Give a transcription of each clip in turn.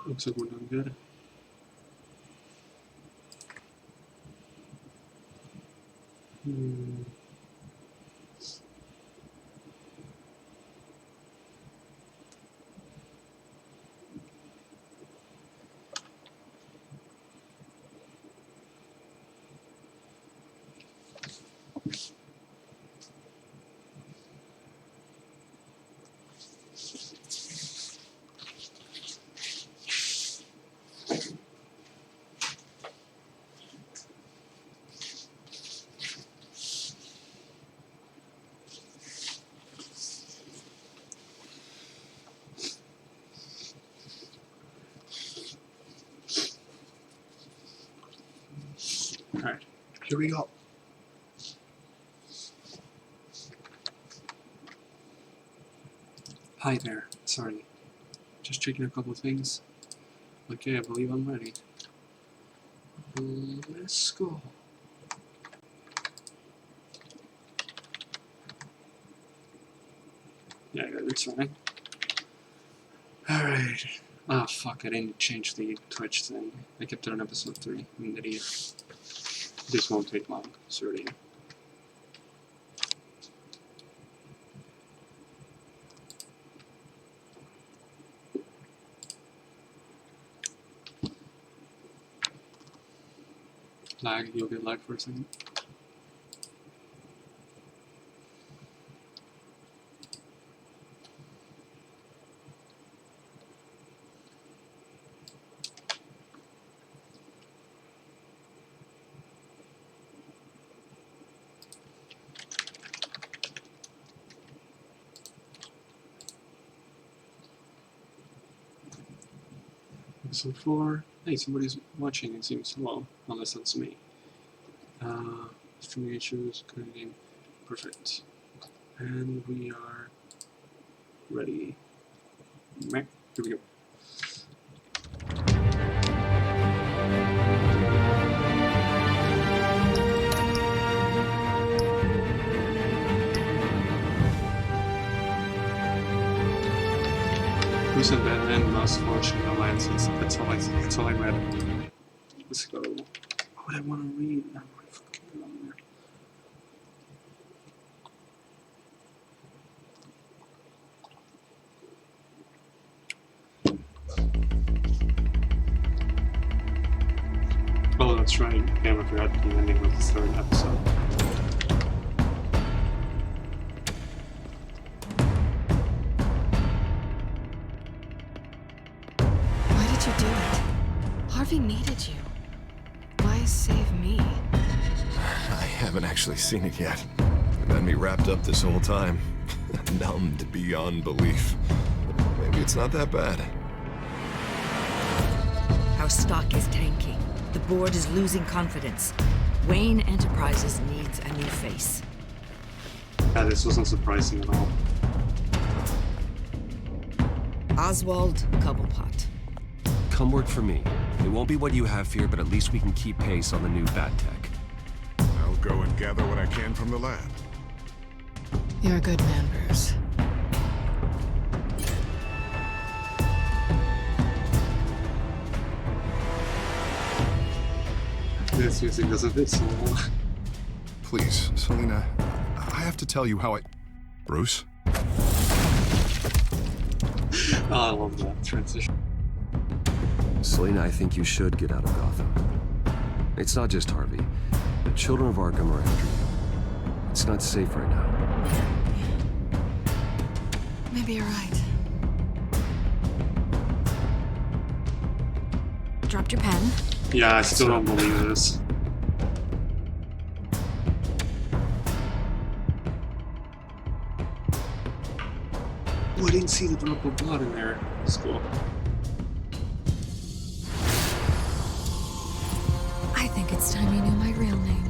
Looks like we're doing good. Alright, here we go. Hi there, sorry. Just checking a couple of things. Okay, I believe I'm ready. Let's go. Yeah, that's right. Alright. Ah, fuck, I didn't change the Twitch thing. I kept it on episode 3. I'm an idiot. This won't take long, sorry. Lag, you'll get lag for a second. Episode 4. Hey, somebody's watching, it seems. Well, unless that's me. Streaming issues, current game. Perfect. And we are ready. Here we go. Who said that man must fortune alliances? That's all I read. Let's go. What would I want to read? Oh, my fucking God. Oh, that's right. Damn, I forgot the ending of the third episode. Harvey needed you. Why save me? I haven't actually seen it yet. You've had me wrapped up this whole time. Numbed beyond belief. Maybe it's not that bad. Our stock is tanking. The board is losing confidence. Wayne Enterprises needs a new face. Yeah, this wasn't surprising at all. Oswald Cobblepot. Come work for me. It won't be what you have here, but at least we can keep pace on the new bat tech. I'll go and gather what I can from the lab. You're a good man, Bruce. This music doesn't fit so well. Please, Selena, I have to tell you how I... Bruce? Oh, I love that transition. Selena, I think you should get out of Gotham. It's not just Harvey. The children of Arkham are after you. It's not safe right now. Maybe you're right. Dropped your pen? Yeah, I still don't believe this. Oh, I didn't see the drop of blood in there. It's cool. I think it's time you knew my real name.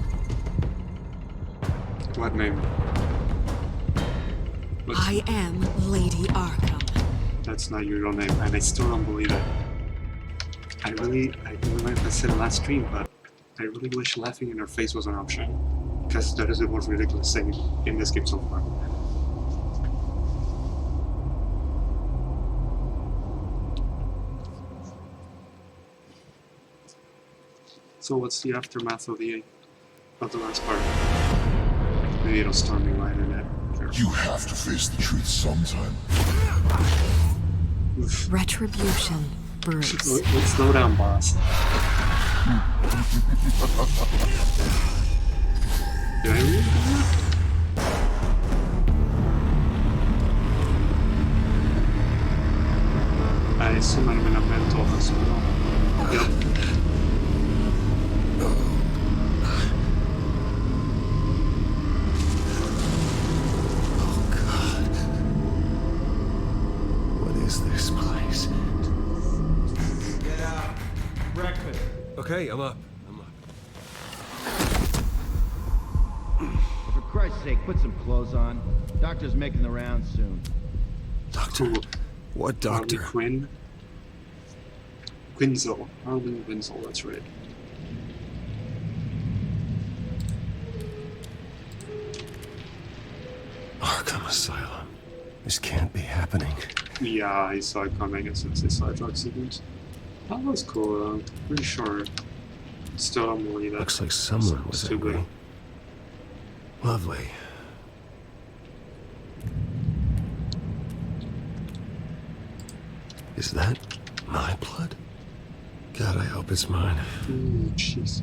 What name? I am Lady Arkham. That's not your real name, and I still don't believe it. I don't remember if I said it last stream, but I really wish laughing in her face was an option. Because that is the most ridiculous thing in this game so far. So what's the aftermath of the last part? Maybe it'll storm me right in that. Sure. You have to face the truth sometime. Retribution brews. Let's slow down, boss. Did I read that? I assume I'm in a mental hospital. Yep. This place. Get out. Breakfast. Okay, I'm up. For Christ's sake, put some clothes on. Doctor's making the rounds soon. Doctor? What doctor? Harley Quinzel. Harley Quinzel, that's right. Arkham Asylum. This can't be happening. Yeah, I saw it coming as soon as I saw a drug sequence. That was cool though. Pretty sure. Still don't believe that. Looks like someone was Stupid. angry. Lovely. Is that my blood? God, I hope it's mine. Ooh, jeez.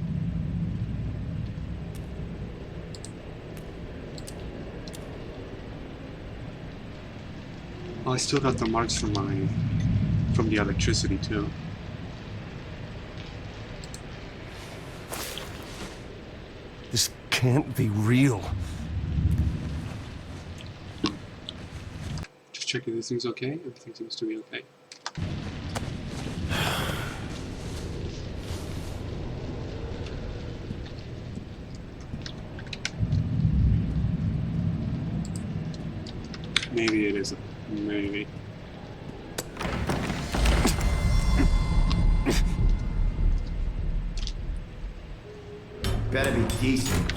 Oh, I still got the marks from the electricity too. This can't be real. Just checking everything's okay. Everything seems to be okay. Maybe it isn't. Maybe. Better be decent.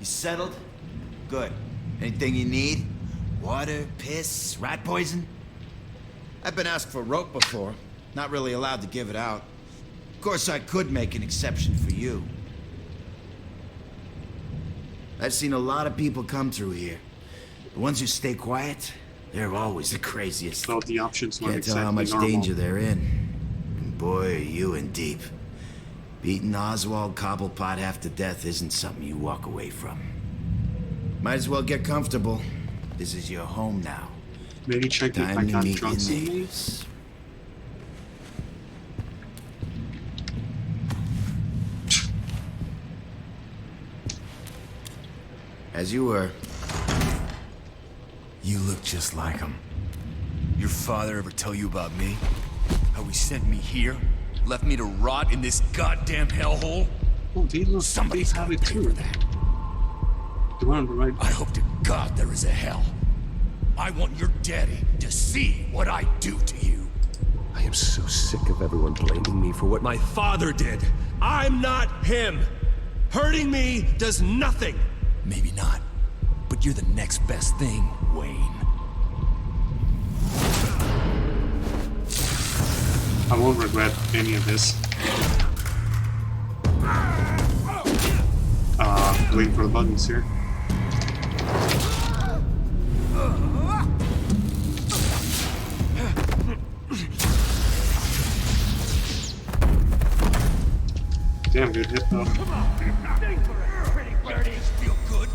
You settled? Good. Anything you need? Water, piss, rat poison? I've been asked for rope before. Not really allowed to give it out. Of course, I could make an exception for you. I've seen a lot of people come through here. The ones who stay quiet, they're always the craziest. So the options weren't Can't tell how exactly much normal. danger they're in. And boy, are you in deep. Beating Oswald Cobblepot half to death isn't something you walk away from. Might as well get comfortable. This is your home now. Maybe check if I Time to got meet your drugs in me. neighbors. As you were. You look just like him. Your father ever tell you about me? How he sent me here? Left me to rot in this goddamn hellhole? Oh, they look. Somebody's They have gotta it pay too. for that. The one on the right. I hope to God there is a hell. I want your daddy to see what I do to you. I am so sick of everyone blaming me for what my father did. I'm not him. Hurting me does nothing. Maybe not, but you're the next best thing, Wayne. I won't regret any of this. Waiting for the buttons here. Damn good hit though. Feel good?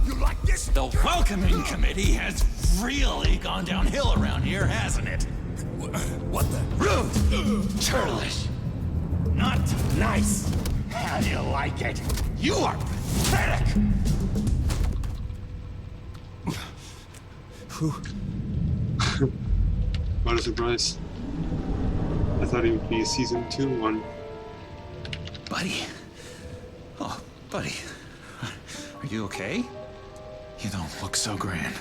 You like this? The welcoming committee has really gone downhill around here, hasn't it? What the? Rude! Churlish! Not nice! How do you like it? You are pathetic! What a surprise. I thought it would be a season 2 one. Buddy. Oh, buddy. Are you okay? You don't look so grand.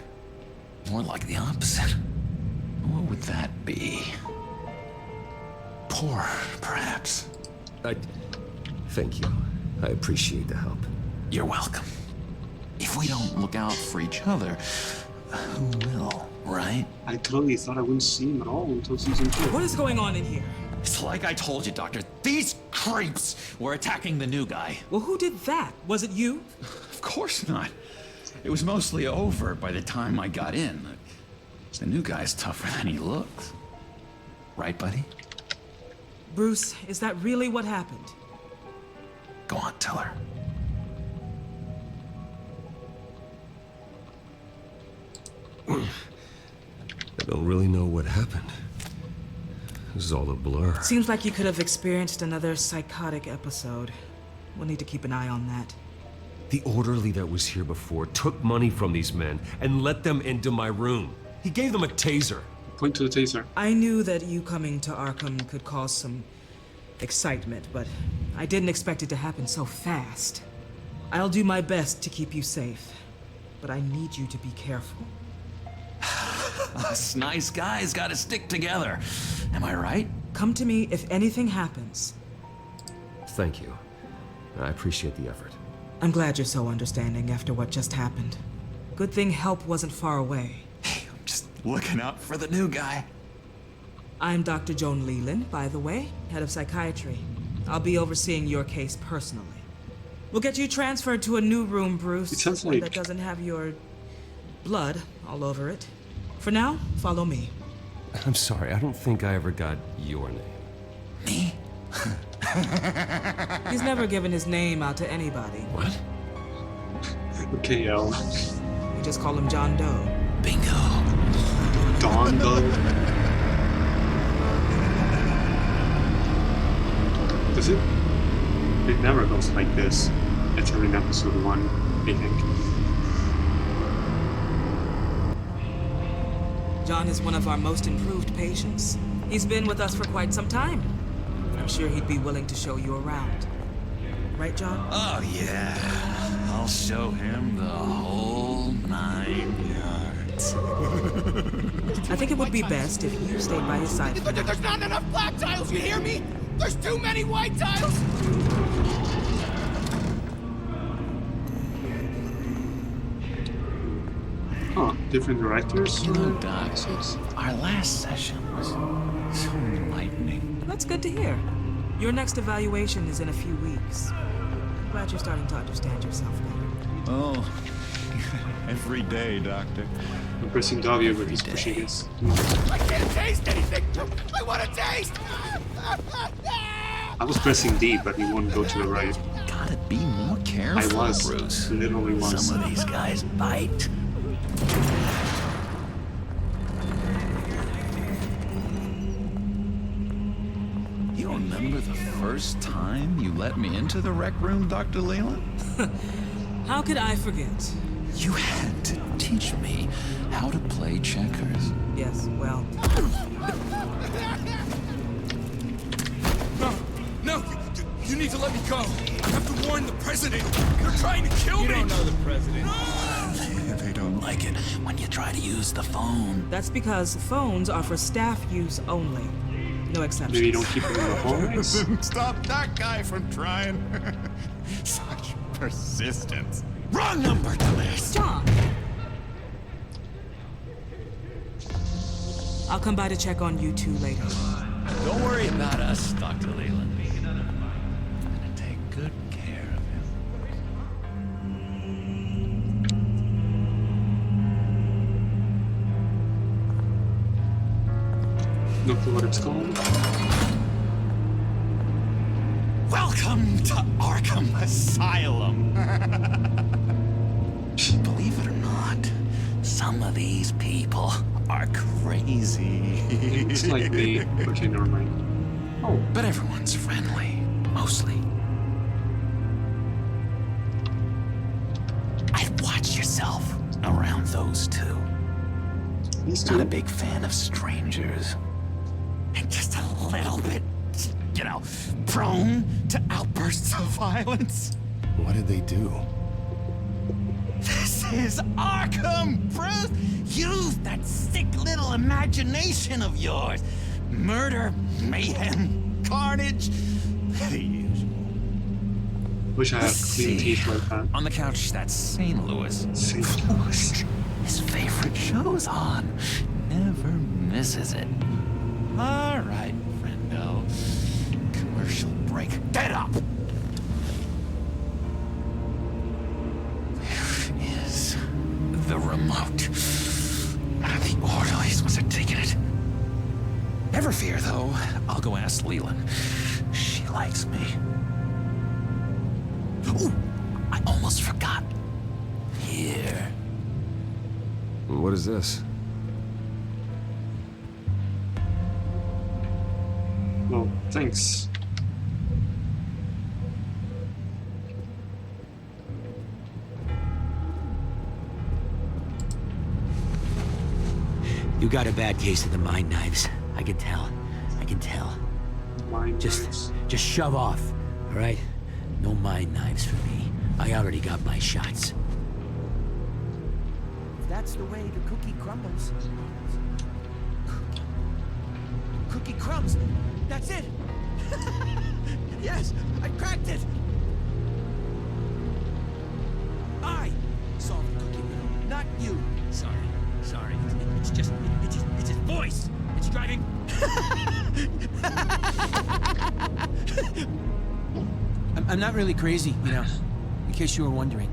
More like the opposite. What would that be? Poor, perhaps. Thank you. I appreciate the help. You're welcome. If we don't look out for each other, who will, right? I totally thought I wouldn't see him at all until season 2. What is going on in here? It's like I told you, Doctor. These creeps were attacking the new guy. Well, who did that? Was it you? Of course not. It was mostly over by the time I got in. The new guy's tougher than he looks. Right, buddy? Bruce, is that really what happened? Go on, tell her. I don't really know what happened. This is all a blur. Seems like you could have experienced another psychotic episode. We'll need to keep an eye on that. The orderly that was here before took money from these men and let them into my room. He gave them a taser. Point to the taser. I knew that you coming to Arkham could cause some excitement, but I didn't expect it to happen so fast. I'll do my best to keep you safe, but I need you to be careful. Us nice guys gotta stick together. Am I right? Come to me if anything happens. Thank you. I appreciate the effort. I'm glad you're so understanding after what just happened. Good thing help wasn't far away. Hey, I'm just looking out for the new guy. I'm Dr. Joan Leland, by the way, head of psychiatry. I'll be overseeing your case personally. We'll get you transferred to a new room, Bruce. It sounds one like- that doesn't have your blood all over it. For now, follow me. I'm sorry, I don't think I ever got your name. Me? He's never given his name out to anybody. What? Okay, yo. We just call him John Doe. Bingo. Dawn, though. Does it? It never goes like this. It's in episode 1, I think. John is one of our most improved patients. He's been with us for quite some time. I'm sure he'd be willing to show you around. Right, John? Oh, yeah. I'll show him the whole 9 yards. I think it would be best if you stayed by his side. There's not enough black tiles, you hear me? There's too many white tiles! Huh, different directors? You know, Doc, our last session was so enlightening. That's good to hear. Your next evaluation is in a few weeks. I'm glad you're starting to understand yourself better. Oh, every day, Doctor. I'm pressing W, but he's pushing his. I can't taste anything! I want to taste! I was pressing D, but he won't go to the right. Gotta be more careful, I was. Bruce. Literally was. Some of these guys bite. You remember the first time you let me into the rec room, Dr. Leland? How could I forget? You had to teach me how to play checkers. Yes, well, No! You need to let me go! I have to warn the president! They're trying to kill me! You don't know the president. They don't like it when you try to use the phone. that's because phones are for staff use only. No exceptions. Maybe you don't keep him in the hallways? Stop that guy from trying. Such persistence. Wrong number to this. John! I'll come by to check on you two later. Don't worry about us, Dr. Leland. I'm gonna take good care of him. No clue what it's called. Welcome to Arkham Asylum. Believe it or not, some of these people are crazy. It's like the. Okay, never mind. Oh, But everyone's friendly, mostly. I'd watch yourself around those two. these Not a two. big fan of strangers. And just a little bit, you know, prone to outbursts of violence. What did they do? This is Arkham, Bruce! Use that sick little imagination of yours. Murder, mayhem, carnage, the usual. Wish I had Let's clean see. teeth like that. On the couch, that's St. Louis. St. Louis. His favorite show's on. Never misses it. All right, friendo. break. Get up! Where is the remote? The orderlies must have taken it. Never fear, though. I'll go ask Leland. She likes me. Ooh, I almost forgot. Here. What is this? Well, thanks. You got a bad case of the mind knives. I can tell. I can tell. Mind Just shove off, all right? No mind knives for me. I already got my shots. If that's the way the cookie crumbles. Cookie crumbs! That's it! Yes! I cracked it! I solved the cookie riddle, not you. Sorry. It's just his voice. It's driving. I'm not really crazy, you know, in case you were wondering.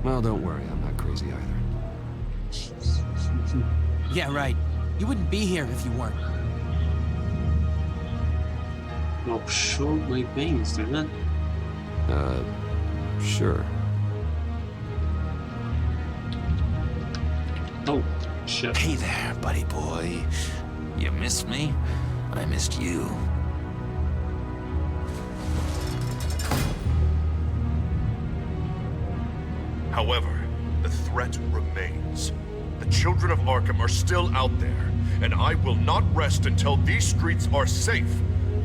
Well, don't worry, I'm not crazy either. Yeah, right. You wouldn't be here if you weren't. Well, show my veins, didn't it? Sure. Oh, shit. Hey there, buddy boy. You missed me? I missed you. However, the threat remains. The children of Arkham are still out there, and I will not rest until these streets are safe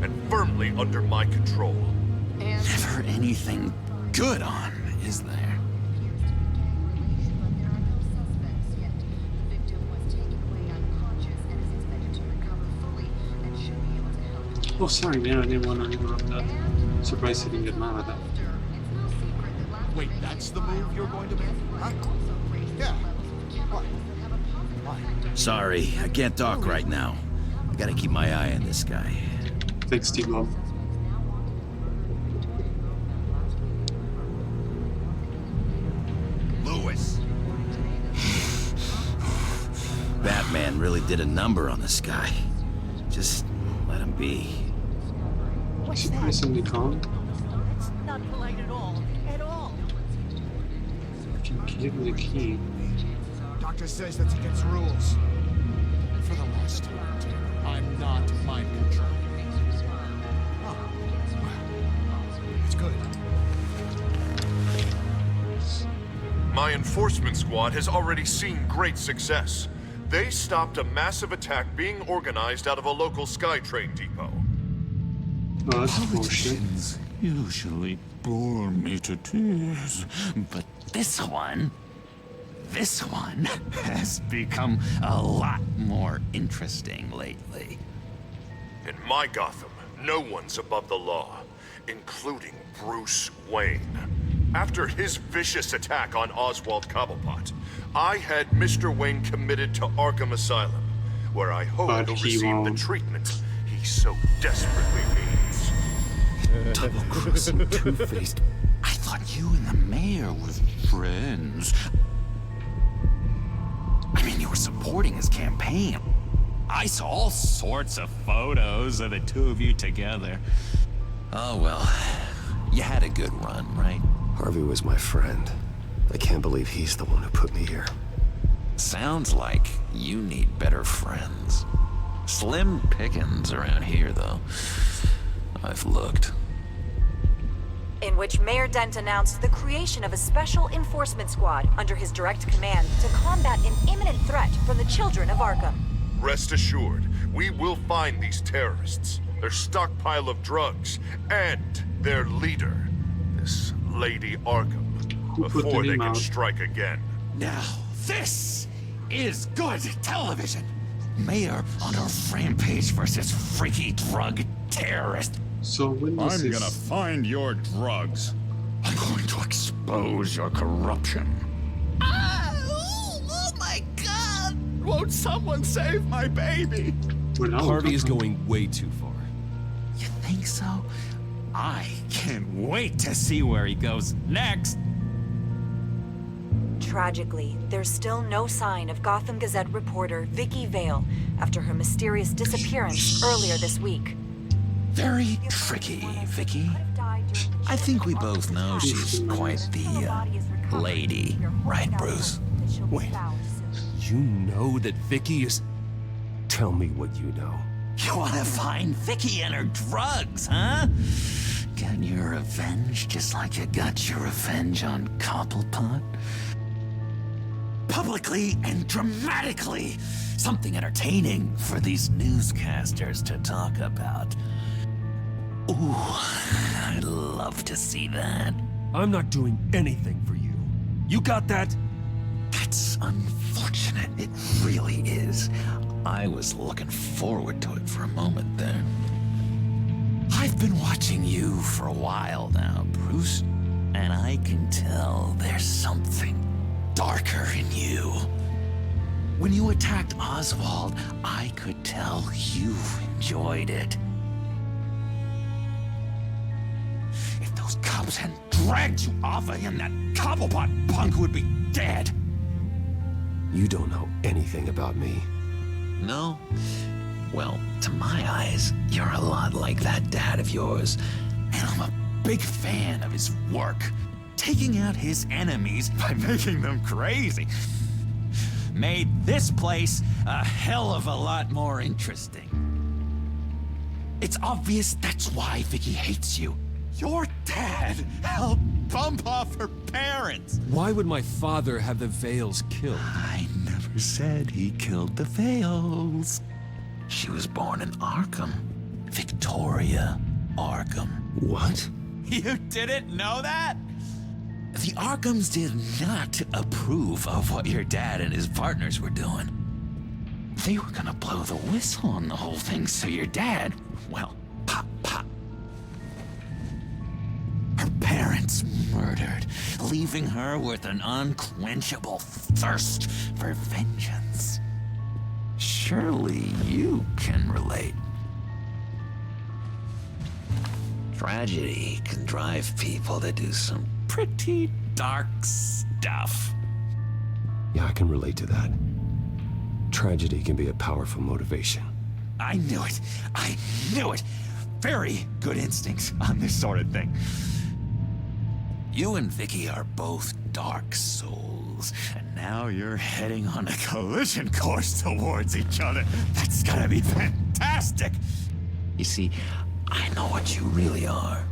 and firmly under my control. Never anything good on, is there? Oh, sorry, man, I didn't want to interrupt that. Surprised he didn't get mad at that. Wait, that's the move you're going to make? Huh? Yeah. What? Why? Sorry, I can't talk right now. I gotta keep my eye on this guy. Thanks, T-Glove. Lewis! Batman really did a number on this guy. Just let him be. Surprisingly calm. That's not polite at all. At all. Can give me the key. Doctor says that's against rules. For the last time, I'm not mind control. Oh, well, it's good. My enforcement squad has already seen great success. They stopped a massive attack being organized out of a local SkyTrain depot. Oh, that's bullshit. Politicians usually bore me to tears, but this one has become a lot more interesting lately. In my Gotham, no one's above the law, including Bruce Wayne. After his vicious attack on Oswald Cobblepot, I had Mr. Wayne committed to Arkham Asylum, where I hope But he'll he receive the won't. treatment he so desperately needs. Double-crossing, two-faced. I thought you and the mayor were friends. I mean, you were supporting his campaign. I saw all sorts of photos of the two of you together. Oh well, you had a good run, right? Harvey was my friend. I can't believe he's the one who put me here. Sounds like you need better friends. Slim pickings around here, though. I've looked. In which Mayor Dent announced the creation of a special enforcement squad under his direct command to combat an imminent threat from the children of Arkham. Rest assured, we will find these terrorists, their stockpile of drugs, and their leader, this Lady Arkham, before they can strike again. Now, this is good television. Mayor on a rampage versus freaky drug terrorist. So when was I'm this? gonna find your drugs. I'm going to expose your corruption. Oh my God! Won't someone save my baby? Harvey is going way too far. You think so? I can't wait to see where he goes next. Tragically, there's still no sign of Gotham Gazette reporter Vicky Vale after her mysterious disappearance earlier this week. Very tricky, Vicky. I think we both know she's quite the lady, right, Bruce? Wait, you know that Vicky is... Tell me what you know. You wanna find Vicky and her drugs, huh? Get your revenge just like you got your revenge on Cobblepot? Publicly and dramatically! Something entertaining for these newscasters to talk about. Ooh, I'd love to see that. I'm not doing anything for you. You got that? That's unfortunate. It really is. I was looking forward to it for a moment there. I've been watching you for a while now, Bruce, and I can tell there's something darker in you. When you attacked Oswald, I could tell you enjoyed it. If those cops hadn't dragged you off of him, that Cobblepot punk would be dead. You don't know anything about me. No? Well, to my eyes, you're a lot like that dad of yours. And I'm a big fan of his work. Taking out his enemies by making them crazy. Made this place a hell of a lot more interesting. It's obvious that's why Vicky hates you. Your dad helped bump off her parents. Why would my father have the Vales killed? I never said he killed the Vales. She was born in Arkham. Victoria Arkham. What? You didn't know that? The Arkhams did not approve of what your dad and his partners were doing. They were gonna blow the whistle on the whole thing, so your dad, well, pop. Her parents murdered, leaving her with an unquenchable thirst for vengeance. Surely you can relate. Tragedy can drive people to do some pretty dark stuff. Yeah, I can relate to that. Tragedy can be a powerful motivation. I knew it. I knew it. Very good instincts on this sort of thing. You and Vicky are both dark souls, and now you're heading on a collision course towards each other. That's gonna be fantastic! You see, I know what you really are.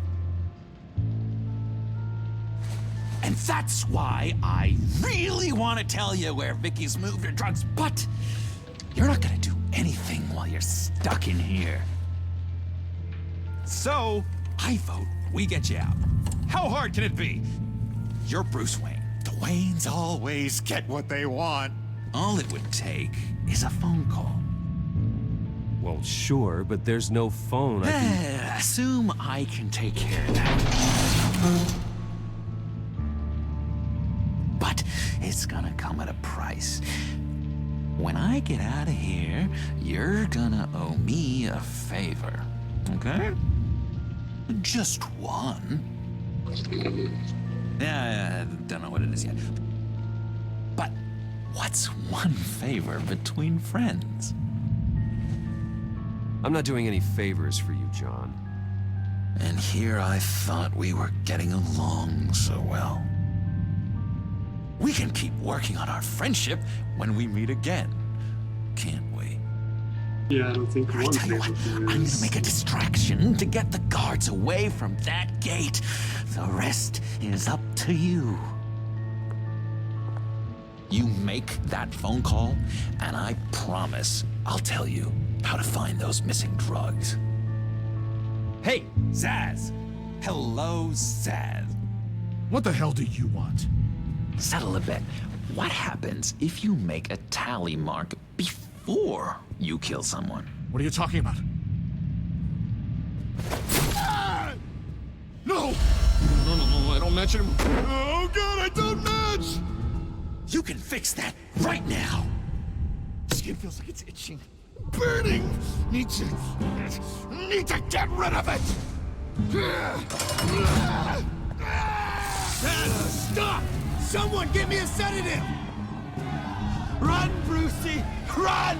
And that's why I really want to tell you where Vicky's moved her drugs, but you're not gonna do anything while you're stuck in here. So, I vote we get you out. How hard can it be? You're Bruce Wayne. The Waynes always get what they want. All it would take is a phone call. Well, sure, but there's no phone. Assume I can take care of that. But it's gonna come at a price. When I get out of here, you're gonna owe me a favor, okay? Just one. Yeah, I don't know what it is yet. But what's one favor between friends? I'm not doing any favors for you, John. And here I thought we were getting along so well. We can keep working on our friendship when we meet again, can't we? Yeah, I don't think I tell you what, I'm gonna make a distraction to get the guards away from that gate. The rest is up to you. You make that phone call, and I promise I'll tell you how to find those missing drugs. Hey, Zaz. Hello, Zaz. What the hell do you want? Settle a bet. What happens if you make a tally mark before you kill someone? What are you talking about? Ah! No! No, I don't match him. Oh god, I don't match! You can fix that right now! Skin feels like it's itching. Burning! Need to get rid of it! Stop! Someone give me a sedative! Run, Brucey! Run!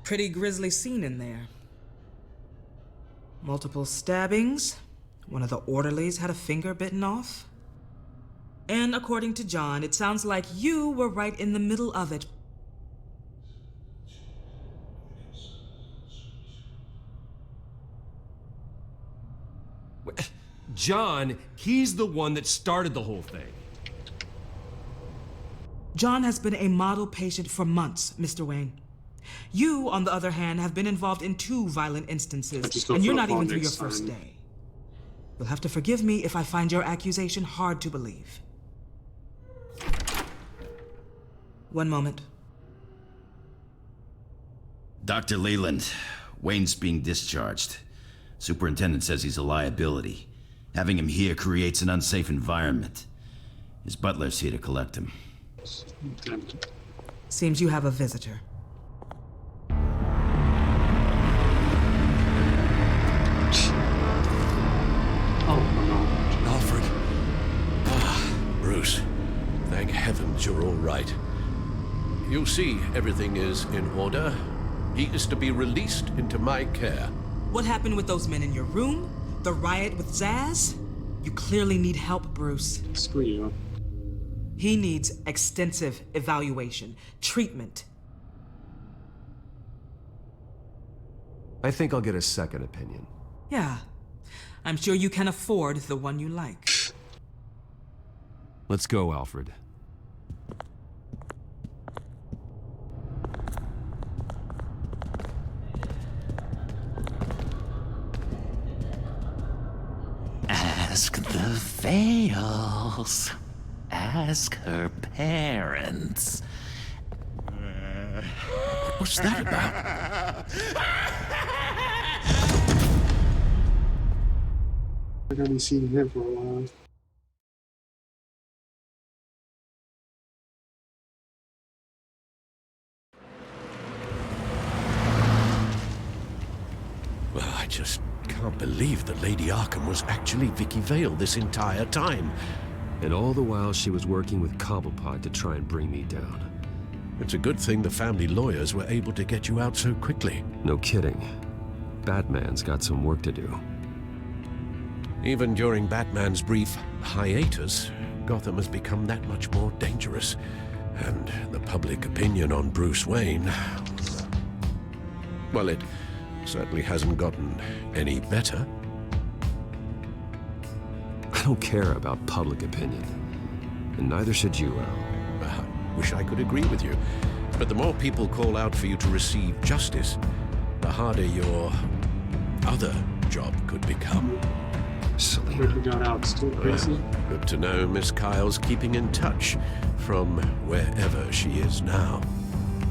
Pretty grisly scene in there. Multiple stabbings. One of the orderlies had a finger bitten off. And according to John, it sounds like you were right in the middle of it. John, he's the one that started the whole thing. John has been a model patient for months, Mr. Wayne. You, on the other hand, have been involved in 2 violent instances, and you're not even through your first day. You'll have to forgive me if I find your accusation hard to believe. One moment. Dr. Leland, Wayne's being discharged. Superintendent says he's a liability. Having him here creates an unsafe environment. His butler's here to collect him. Seems you have a visitor. Alfred. Bruce. Thank heavens you're all right. You see, everything is in order. He is to be released into my care. What happened with those men in your room? The riot with Zaz? You clearly need help, Bruce. Screw you. He needs extensive evaluation, treatment. I think I'll get a second opinion. Yeah. I'm sure you can afford the one you like. Let's go, Alfred. Ask the Vales. Ask her parents. What's that about? I haven't seen him for a while. Well, I just can't believe that Lady Arkham was actually Vicky Vale this entire time. And all the while she was working with Cobblepot to try and bring me down. It's a good thing the family lawyers were able to get you out so quickly. No kidding. Batman's got some work to do. Even during Batman's brief hiatus, Gotham has become that much more dangerous. And the public opinion on Bruce Wayne... well, it certainly hasn't gotten any better. I don't care about public opinion. And neither should you, Al. I wish I could agree with you. But the more people call out for you to receive justice, the harder your other job could become. Selina. Got out still crazy. Good to know Miss Kyle's keeping in touch from wherever she is now.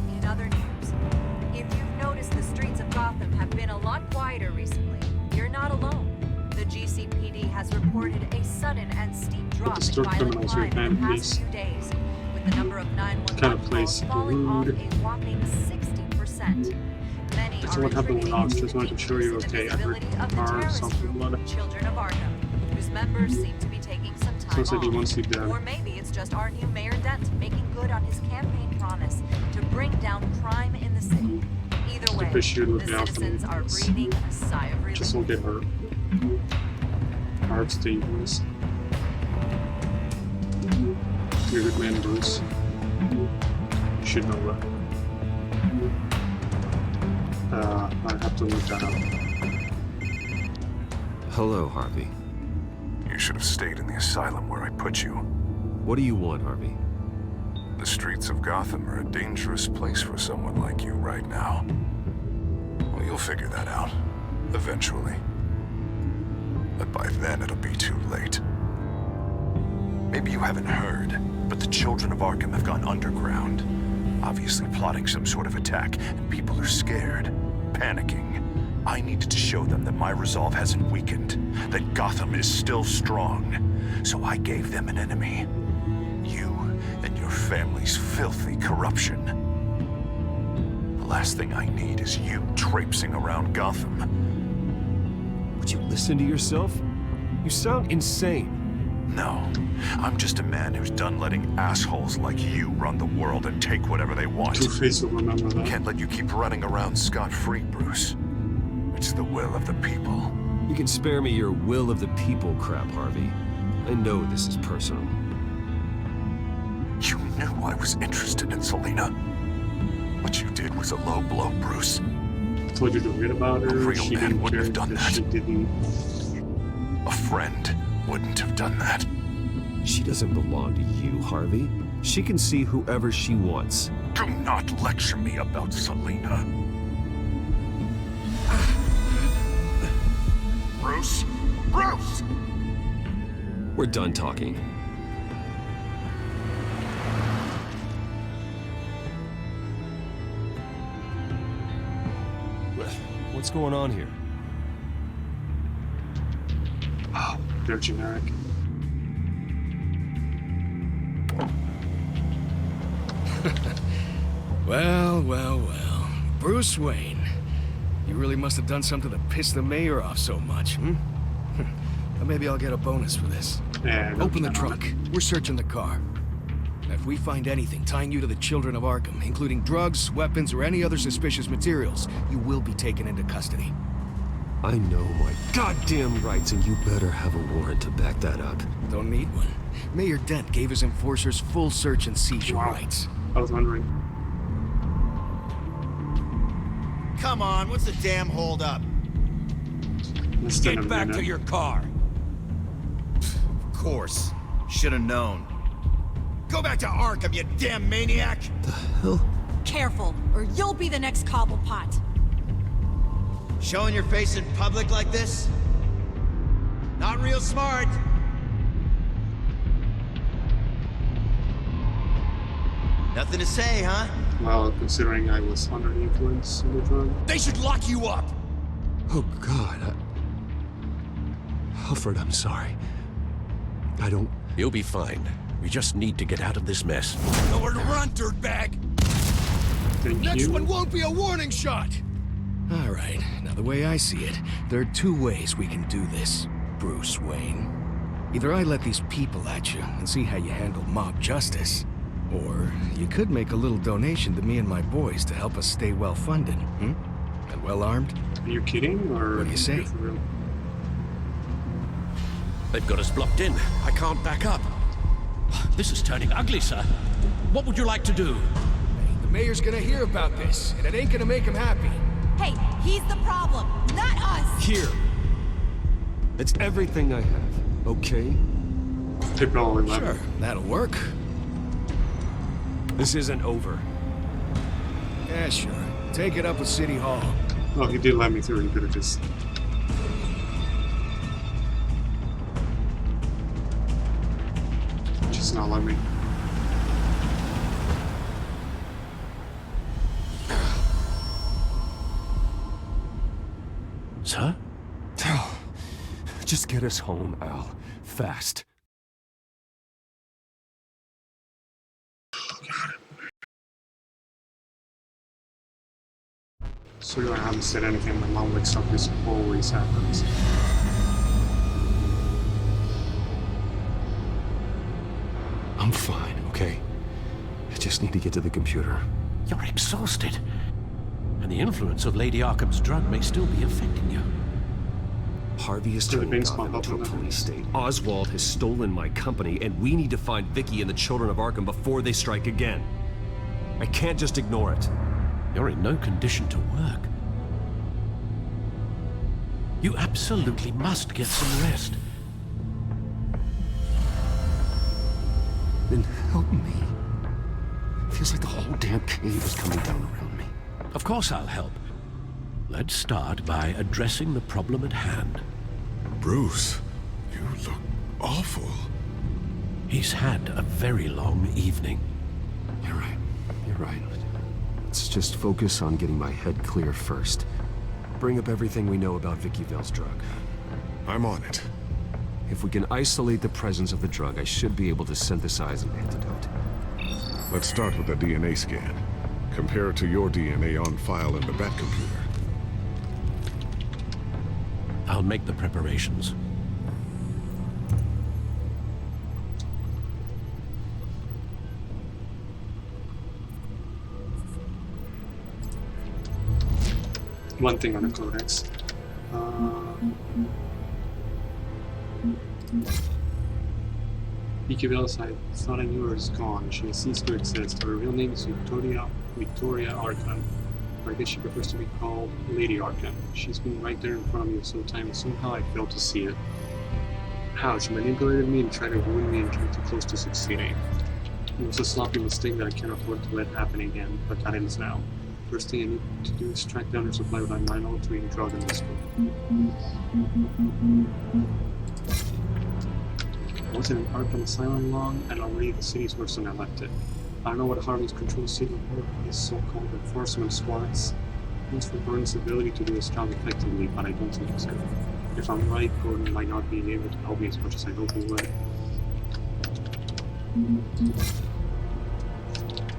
In other news, if you've noticed, the streets of Gotham have been a lot quieter recently. You're not alone. The GCPD has reported a sudden and steep drop in violent crime in the past few days, with the number of 911 calls falling off a whopping 60%. Many That's are what happened with Ox. attributing Just wanted to show you, okay, I heard of the car or terrorist something group, about it. Children of Arkham, whose members seem to be taking some time Sounds like he wants you off. dead. Or maybe it's just our new Mayor Dent making good on his campaign promise to bring down crime in the city. Either way, Fish should look the down for citizens me. are breathing a sigh of relief. Just won't get hurt. heart's dangerous. You're a good man, Bruce. You should know that. I have to look that up. Hello, Harvey. You should have stayed in the asylum where I put you. What do you want, Harvey? The streets of Gotham are a dangerous place for someone like you right now. Well, you'll figure that out. Eventually. But by then, it'll be too late. Maybe you haven't heard, but the children of Arkham have gone underground. Obviously plotting some sort of attack, and people are scared, panicking. I needed to show them that my resolve hasn't weakened, that Gotham is still strong. So I gave them an enemy. You and your family's filthy corruption. The last thing I need is you traipsing around Gotham. Would you listen to yourself? You sound insane. No, I'm just a man who's done letting assholes like you run the world and take whatever they want. Two-Face will remember that. Can't let you keep running around scot-free, Bruce. It's the will of the people. You can spare me your will of the people crap, Harvey. I know this is personal. You knew I was interested in Selina. What you did was a low blow, Bruce. I told you to read about her. A real She man didn't wouldn't care have done because that. She didn't. A friend wouldn't have done that. She doesn't belong to you, Harvey. She can see whoever she wants. Do not lecture me about Selina. Bruce? Bruce! We're done talking. What's going on here? Oh, they're generic. Well. Bruce Wayne. You really must have done something to piss the mayor off so much, hmm? Well, maybe I'll get a bonus for this. Yeah, Open the trunk. We're searching the car. If we find anything tying you to the children of Arkham, including drugs, weapons, or any other suspicious materials, you will be taken into custody. I know my goddamn rights, and you better have a warrant to back that up. Don't need one. Mayor Dent gave his enforcers full search and seizure rights. I was wondering. Come on, what's the damn holdup? Get back to your car. Of course. Should have known. Go back to Arkham, you damn maniac! The hell? Careful, or you'll be the next Cobblepot. Showing your face in public like this? Not real smart. Nothing to say, huh? Well, considering I was under the influence in the drug. They should lock you up! Oh, God. Alfred, I'm sorry. I don't... You'll be fine. We just need to get out of this mess. Nowhere to run, dirtbag! Next one won't be a warning shot! All right, now the way I see it, there are two ways we can do this, Bruce Wayne. Either I let these people at you and see how you handle mob justice, or you could make a little donation to me and my boys to help us stay well-funded, hmm? And well-armed? Are you kidding, or what do you say? For real? They've got us blocked in. I can't back up. This is turning ugly, sir. What would you like to do? The mayor's gonna hear about this, and it ain't gonna make him happy. Hey, he's the problem, not us! Here. It's everything I have, okay? April 11. Sure, that'll work. This isn't over. Yeah, sure. Take it up with City Hall. Oh, he did let me through. He could have just... Just not let me. Sir? Just get us home, Al. Fast. So I haven't said anything. My mom wakes up. This always happens. I'm fine, okay? I just need to get to the computer. You're exhausted. And the influence of Lady Arkham's drug may still be affecting you. Harvey is The turning things Gotham pop up into a on the police state. Oswald has stolen my company, and we need to find Vicky and the children of Arkham before they strike again. I can't just ignore it. You're in no condition to work. You absolutely must get some rest. Then help me. Feels like the whole damn cave is coming down around me. Of course I'll help. Let's start by addressing the problem at hand. Bruce, you look awful. He's had a very long evening. You're right. You're right. Let's just focus on getting my head clear first. Bring up everything we know about Vicky Vale's drug. I'm on it. If we can isolate the presence of the drug, I should be able to synthesize an antidote. Let's start with a DNA scan. Compare it to your DNA on file in the Bat computer. I'll make the preparations. One thing on the codex. Vicky Vale's I thought I knew her is gone. She has ceased to exist. Her real name is Victoria Arkham. I guess she prefers to be called Lady Arkham. She's been right there in front of me this whole time, and somehow I failed to see it. How? She manipulated me and tried to ruin me and came too close to succeeding. It was a sloppy mistake that I can't afford to let happen again, but that ends now. First thing I need to do is track down her supply of that mind-altering drug in this room. I wasn't in Arkham Asylum long, and already the city's worse than I left it. I don't know what Harvey's control city were, his so-called enforcement squads. Thanks for Burns' ability to do his job effectively, but I don't think so. If I'm right, Gordon might not be able to help me as much as I hope he would.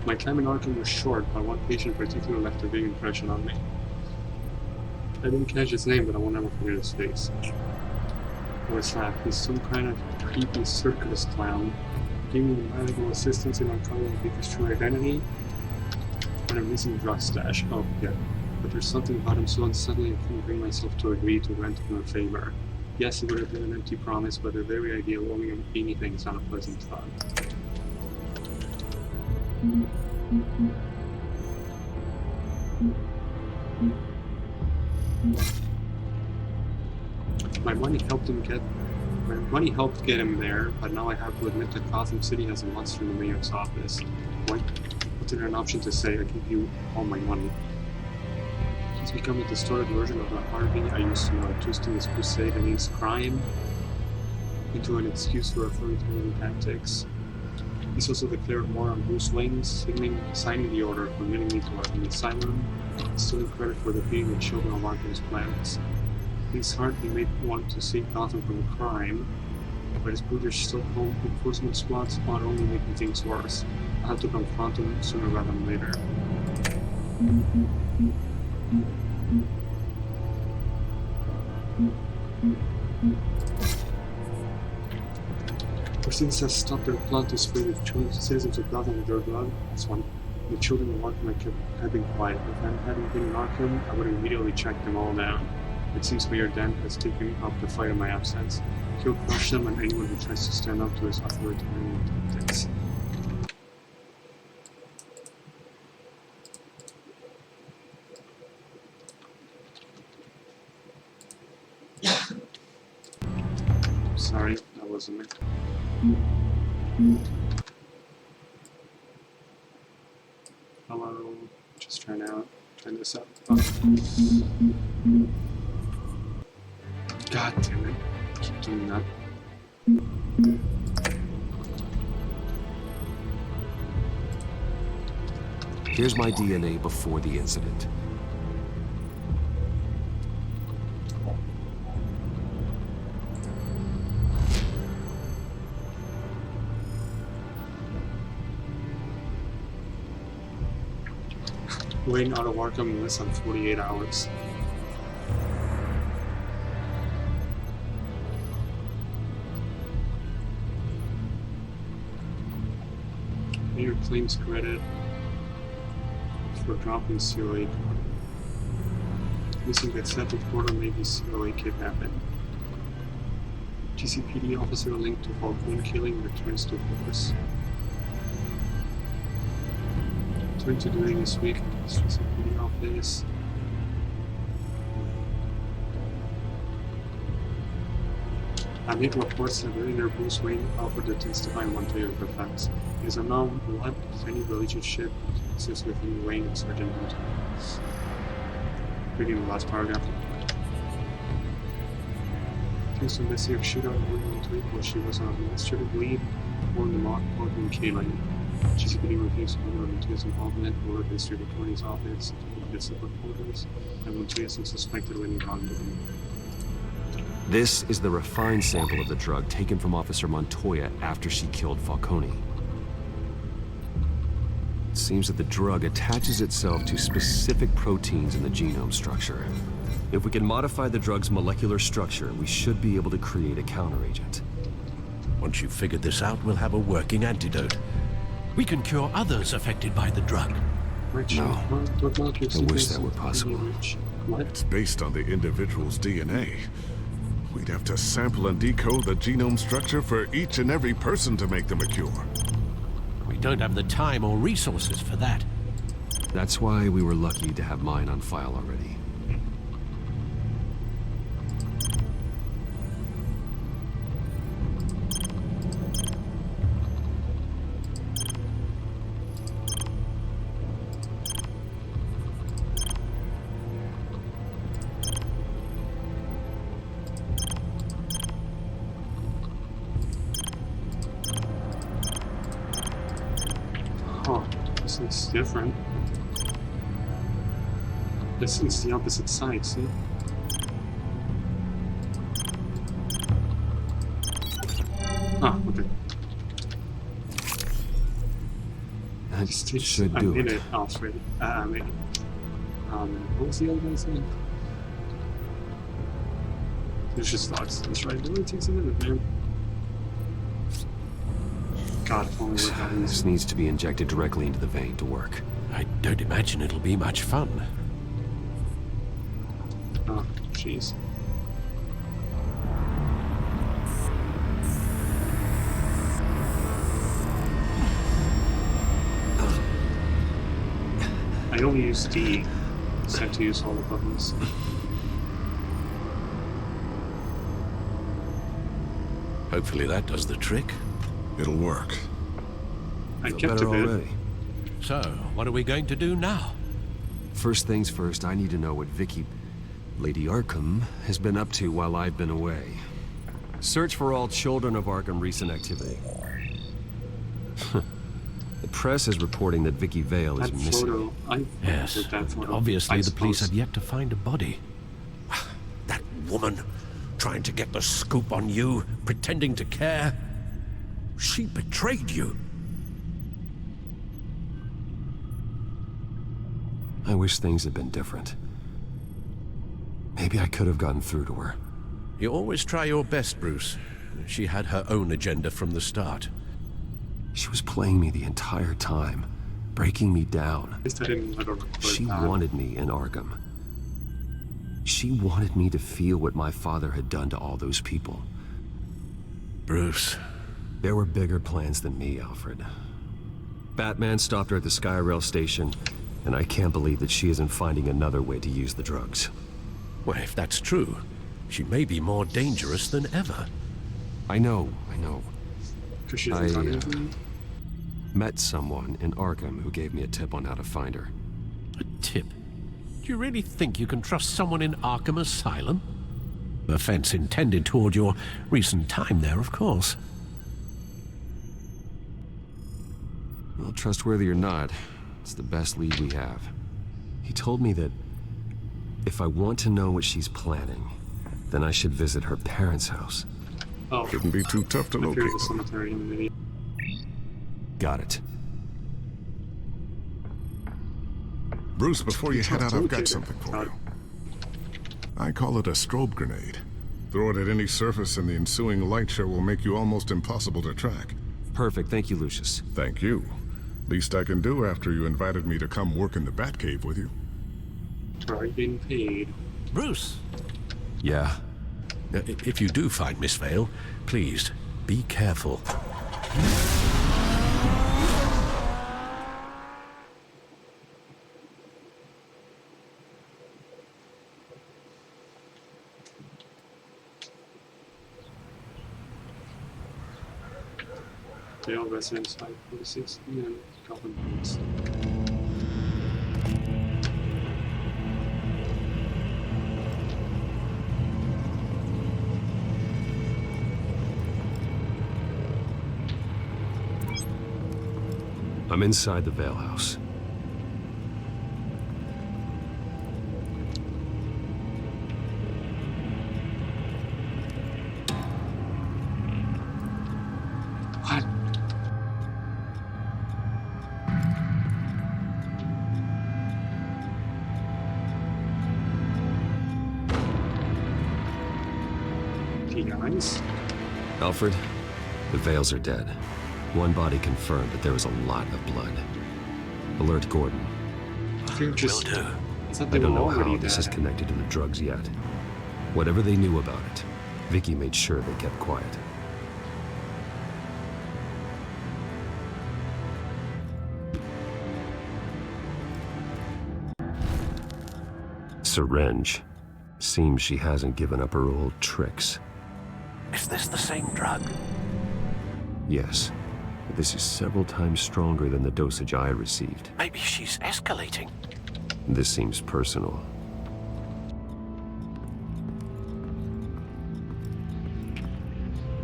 My time in Arkham was short, but one patient in particular left a big impression on me. I didn't catch his name, but I will never forget his face. What's that? He's some kind of creepy circus clown. Giving me valuable assistance in uncovering Vicky's true identity and a missing drug stash. Oh, yeah. But there's something about him so unsettling I couldn't bring myself to agree to grant him a favor. Yes, it would have been an empty promise, but the very idea of owing him anything is not a pleasant thought. My money helped get him there, but now I have to admit that Gotham City has a monster in the mayor's office. What is an option to say, I give you all my money? He's become a distorted version of the Harvey I used to know, twisting his crusade against crime into an excuse for authoritarian tactics. He's also declared war on Bruce Wayne, signing the order, committing me to Arkham Asylum, stealing credit for defeating the children of Arkham's plans. His heart he may want to save Gotham from crime, but his brutish so-called enforcement squads are only making things worse. I'll have to confront him sooner rather than later. For since I stopped their plot to spray the citizens of Gotham with their blood, that's one. The children of Arkham have been quiet. If I hadn't been in Arkham, I would have immediately tracked them all down. It seems Mayor Dent has taken up the fight in my absence. He'll crush them and anyone who tries to stand up to his authoritarian tactics. Sorry, that wasn't it. Hello, just trying this out. Oh. God damn it, keep doing that. Here's my DNA before the incident. Waiting out of Arkham in less than 48 hours. Mayor claims credit for dropping COA. Missing the accepted quarter may be COA kidnapping. GCPD officer linked to Falcone killing returns to force. Returned to duty this week at the GCPD office. Amid reports that millionaire Bruce Wayne offered to testify in Montoya of the facts. It is unknown what, if any, relationship exists between Wayne and Sergeant Montoya. Reading the last paragraph. Teams to investigate a shootout in Montoya where she was on administrative leave on the mock courtroom K-Lane. GCPD refused to order Montoya's involvement or the district attorney's office to visit reporters, and Montoya is suspected of any wrongdoing. This is the refined sample of the drug taken from Officer Montoya after she killed Falcone. It seems that the drug attaches itself to specific proteins in the genome structure. If we can modify the drug's molecular structure, we should be able to create a counteragent. Once you've figured this out, we'll have a working antidote. We can cure others affected by the drug. No. I wish that were possible. It's based on the individual's DNA. We'd have to sample and decode the genome structure for each and every person to make them a cure. We don't have the time or resources for that. That's why we were lucky to have mine on file already. This looks different. This is the opposite side, see? Ah, okay. That should do it. Alfred. What was the other guy's name? Lucius Thoughts. That's right. It really takes a minute, man. God, if only we're having This needs to be injected directly into the vein to work. I don't imagine it'll be much fun. Oh, jeez. I only use D, set to use all the buttons. Hopefully that does the trick. It'll work. I Feel kept better it already. So, what are we going to do now? First things first, I need to know what Vicky, Lady Arkham, has been up to while I've been away. Search for all children of Arkham recent activity. The press is reporting that Vicky Vale is missing. Yes, obviously the police have yet to find a body. That woman, trying to get the scoop on you, pretending to care. She betrayed you. I wish things had been different. Maybe I could have gotten through to her. You always try your best, Bruce. She had her own agenda from the start. She was playing me the entire time, breaking me down. She wanted me in Arkham. She wanted me to feel what my father had done to all those people. Bruce. There were bigger plans than me, Alfred. Batman stopped her at the Skyrail station, and I can't believe that she isn't finding another way to use the drugs. Well, if that's true, she may be more dangerous than ever. I know. I met someone in Arkham who gave me a tip on how to find her. A tip? Do you really think you can trust someone in Arkham Asylum? Offense intended toward your recent time there, of course. Well, trustworthy or not, it's the best lead we have. He told me that if I want to know what she's planning, then I should visit her parents' house. Oh. Shouldn't be too tough to locate. The cemetery in the video. Got it. Bruce, before you head out, I've got something for you. I call it a strobe grenade. Throw it at any surface and the ensuing light show will make you almost impossible to track. Perfect. Thank you, Lucius. Thank you. Least I can do after you invited me to come work in the Batcave with you. Already being paid. Bruce! Yeah? If you do find Miss Vale, please, be careful. Jail residence 546 and Gotham Police. I'm inside the Vale House. What? Guys? Alfred, the Vales are dead. One body confirmed, but there was a lot of blood. Alert Gordon. Will do. I don't know how this is connected to the drugs yet. Whatever they knew about it, Vicky made sure they kept quiet. Syringe. Seems she hasn't given up her old tricks. Is this the same drug? Yes. But this is several times stronger than the dosage I received. Maybe she's escalating. This seems personal.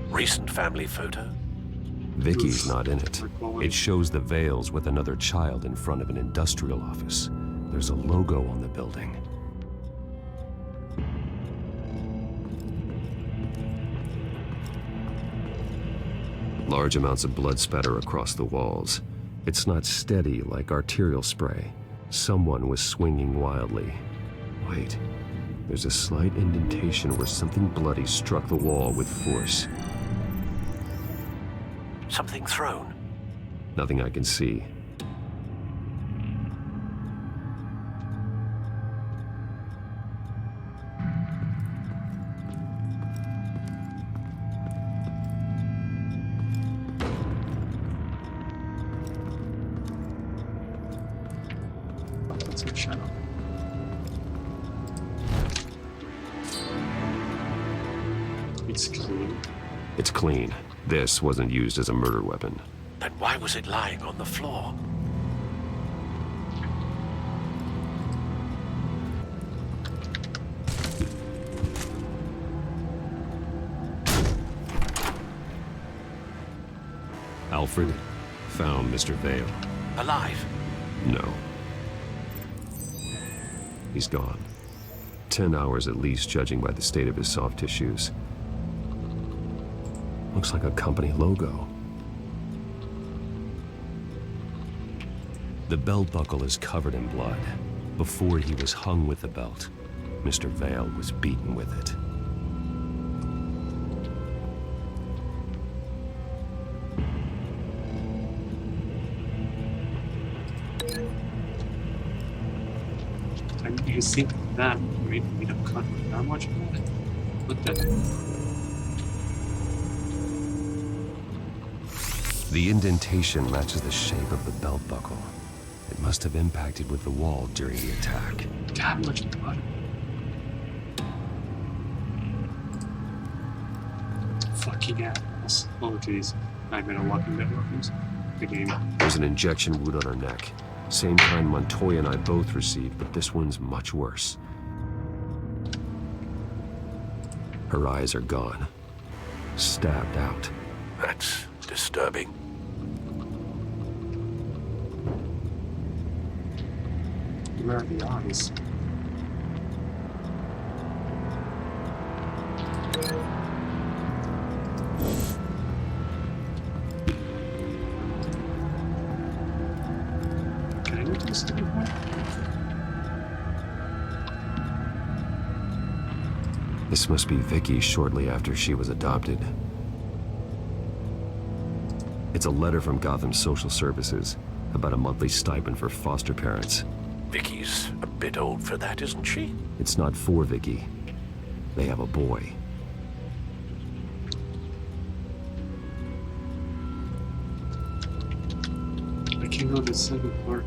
Recent family photo? Vicky's not in it. It shows the Vales with another child in front of an industrial office. There's a logo on the building. Large amounts of blood spatter across the walls. It's not steady like arterial spray. Someone was swinging wildly. Wait, there's a slight indentation where something bloody struck the wall with force. Something thrown? Nothing I can see. It's clean. It's clean. This wasn't used as a murder weapon. Then why was it lying on the floor? Alfred found Mr. Vale. Alive? No. He's gone. 10 hours at least, judging by the state of his soft tissues. Looks like a company logo. The belt buckle is covered in blood. Before he was hung with the belt, Mr. Vale was beaten with it. And you think that made a cut with that much blood? What the? The indentation matches the shape of the belt buckle. It must have impacted with the wall during the attack. That much blood. Fucking assholes. Oh jeez. I'm in a Walking Dead reference. The game. There's an injection wound on her neck. Same kind Montoya and I both received, but this one's much worse. Her eyes are gone. Stabbed out. That's disturbing. Where are the eyes? Can I go to the sticky point? This must be Vicky shortly after she was adopted. It's a letter from Gotham Social Services about a monthly stipend for foster parents. Vicky's a bit old for that, isn't she? It's not for Vicky. They have a boy. Watching on the second floor.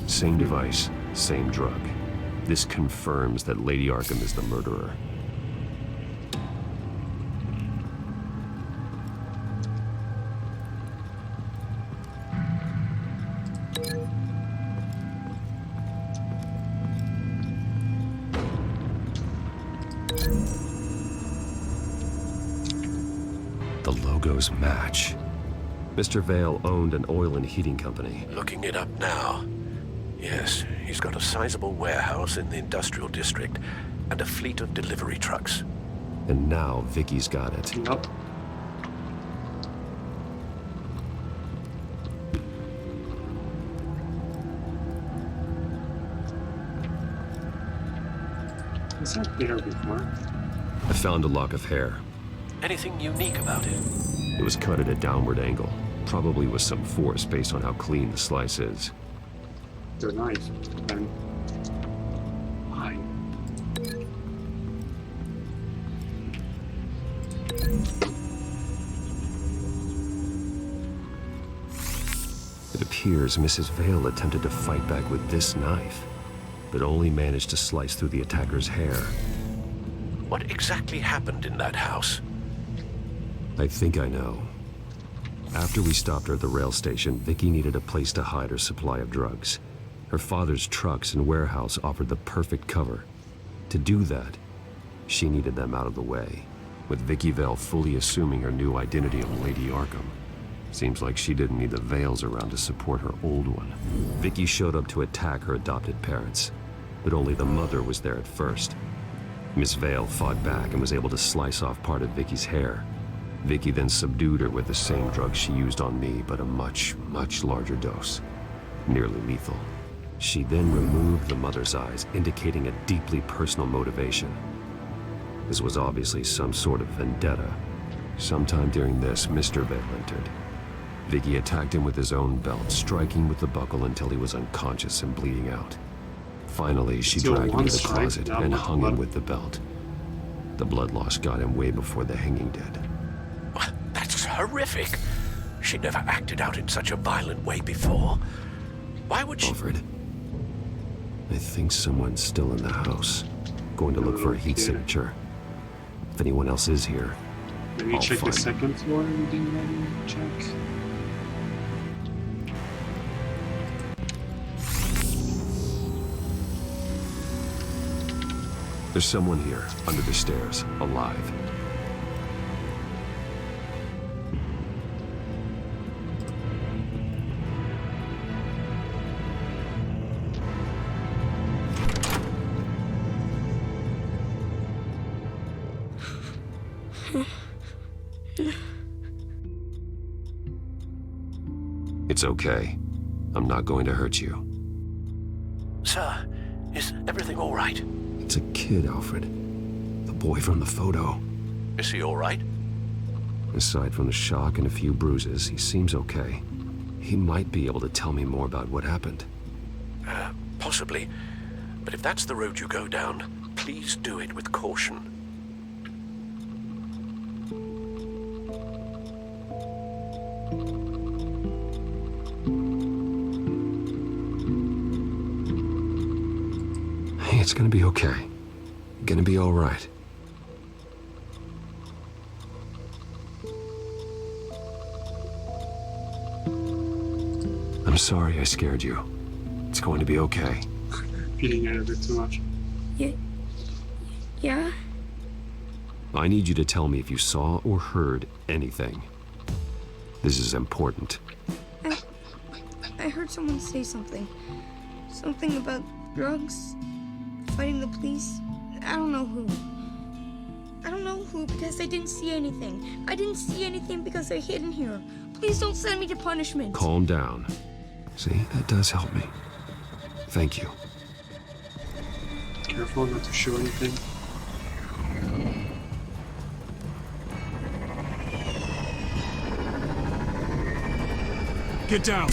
Same device, same drug. This confirms that Lady Arkham is the murderer. The logos match. Mr. Vale owned an oil and heating company. Looking it up now. Yes, he's got a sizable warehouse in the industrial district and a fleet of delivery trucks. And now Vicky's got it. Yep. Was that there before? I found a lock of hair. Anything unique about it? It was cut at a downward angle, probably with some force based on how clean the slice is. The knife, and why? It appears Mrs. Vale attempted to fight back with this knife, but only managed to slice through the attacker's hair. What exactly happened in that house? I think I know. After we stopped her at the rail station, Vicky needed a place to hide her supply of drugs. Her father's trucks and warehouse offered the perfect cover. To do that, she needed them out of the way, with Vicky Vale fully assuming her new identity of Lady Arkham. Seems like she didn't need the Vales around to support her old one. Vicky showed up to attack her adopted parents, but only the mother was there at first. Miss Vale fought back and was able to slice off part of Vicky's hair. Vicky then subdued her with the same drug she used on me, but a much, much larger dose. Nearly lethal. She then removed the mother's eyes, indicating a deeply personal motivation. This was obviously some sort of vendetta. Sometime during this, Mr. Vale entered. Vicky attacked him with his own belt, striking with the buckle until he was unconscious and bleeding out. Finally, she dragged him to the closet and hung him with the belt. The blood loss got him way before the hanging did. That's horrific. She never acted out in such a violent way before. Why would she... Alfred, I think someone's still in the house. Going to look for a heat signature. If anyone else is here, Maybe I'll check the find second floor we didn't really check. There's someone here, under the stairs, alive. It's okay. I'm not going to hurt you. Sir, is everything all right? It's a kid, Alfred. The boy from the photo. Is he all right? Aside from the shock and a few bruises, he seems okay. He might be able to tell me more about what happened. Possibly. But if that's the road you go down, please do it with caution. Hey, it's gonna be okay. You're gonna be all right. I'm sorry I scared you. It's going to be okay. Feeling it a bit too much. Yeah? I need you to tell me if you saw or heard anything. This is important. I heard someone say something. Something about drugs, fighting the police. I don't know who. I don't know who because I didn't see anything. I didn't see anything because I hid in here. Please don't send me to punishment. Calm down. See, that does help me. Thank you. Careful not to show anything. Get down!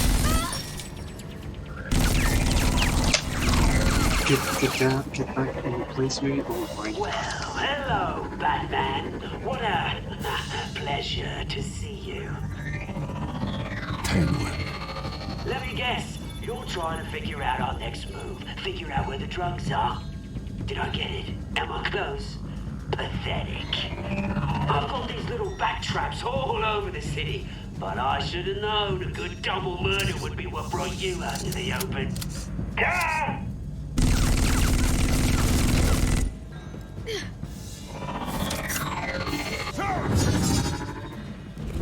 Get back in place, maybe? Oh my. Well, hello, Batman. What a pleasure to see you. Let me guess. You're trying to figure out our next move. Figure out where the drugs are. Did I get it? Am I close? Pathetic. I've got these little bat traps all over the city, but I should have known a good double murder would be what brought you out to the open. Ah!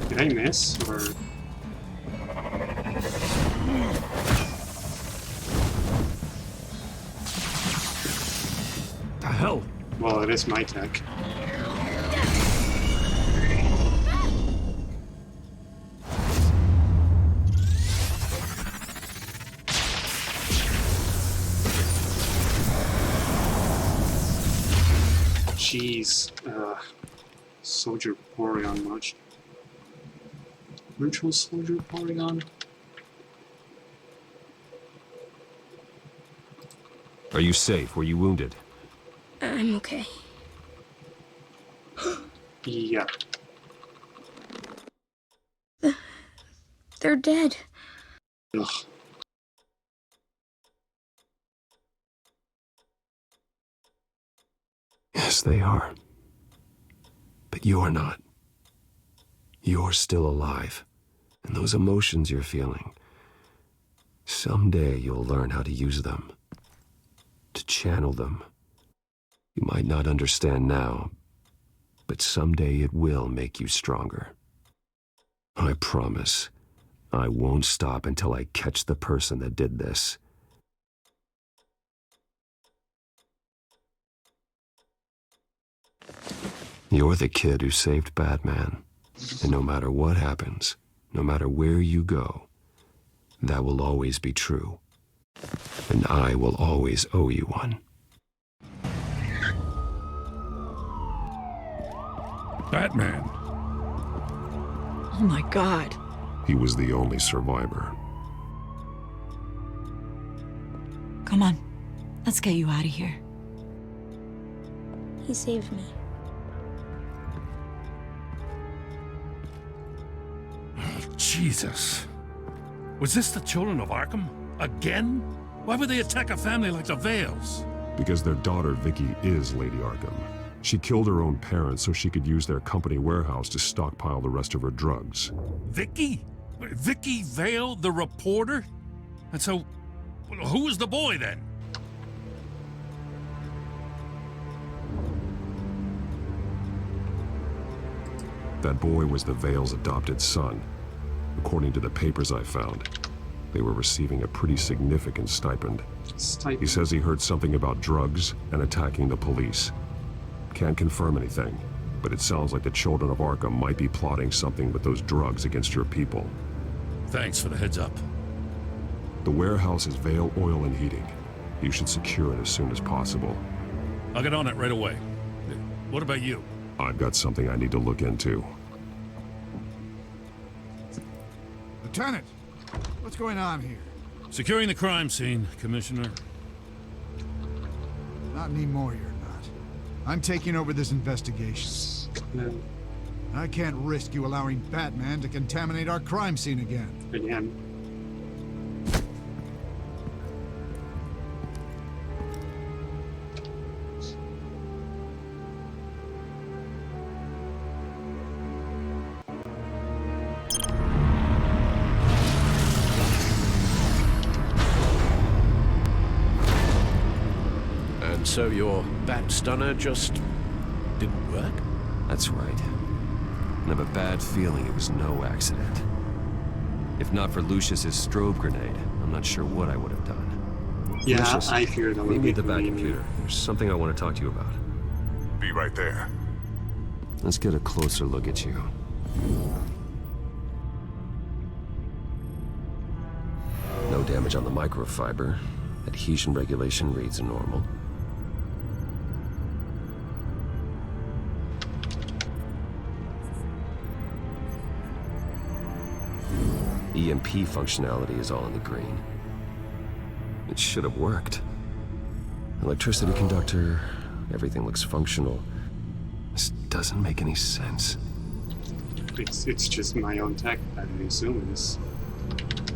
Did I miss, or...? The hell? Well, it is my tech. Jeez. Soldier Porygon much. Virtual Soldier Porygon? Are you safe? Were you wounded? I'm okay. Yeah. They're dead. Ugh. Yes, they are. But you're not. You're still alive. And those emotions you're feeling, someday you'll learn how to use them. To channel them. You might not understand now, but someday it will make you stronger. I promise, I won't stop until I catch the person that did this. You're the kid who saved Batman, and no matter what happens, no matter where you go, that will always be true. And I will always owe you one. Batman. Oh my God. He was the only survivor. Come on. Let's get you out of here. He saved me. Jesus. Was this the children of Arkham? Again? Why would they attack a family like the Vales? Because their daughter, Vicky, is Lady Arkham. She killed her own parents so she could use their company warehouse to stockpile the rest of her drugs. Vicky? Vicky Vale, the reporter? And so, who was the boy then? That boy was the Vale's adopted son. According to the papers I found, they were receiving a pretty significant stipend. He says he heard something about drugs and attacking the police. Can't confirm anything, but it sounds like the children of Arkham might be plotting something with those drugs against your people. Thanks for the heads up. The warehouse is Vale Oil and Heating. You should secure it as soon as possible. I'll get on it right away. What about you? I've got something I need to look into. Lieutenant, what's going on here? Securing the crime scene, Commissioner. Not anymore, you're not. I'm taking over this investigation. I can't risk you allowing Batman to contaminate our crime scene again. Again. So your bat stunner just didn't work? That's right. And I have a bad feeling it was no accident. If not for Lucius's strobe grenade, I'm not sure what I would have done. Yeah, Lucius, I fear that would meet me be at the back me. computer. There's something I want to talk to you about. Be right there. Let's get a closer look at you. No damage on the microfiber. Adhesion regulation reads normal. EMP functionality is all in the green. It should have worked. Electricity conductor, everything looks functional. This doesn't make any sense. It's just my own tech, I assume is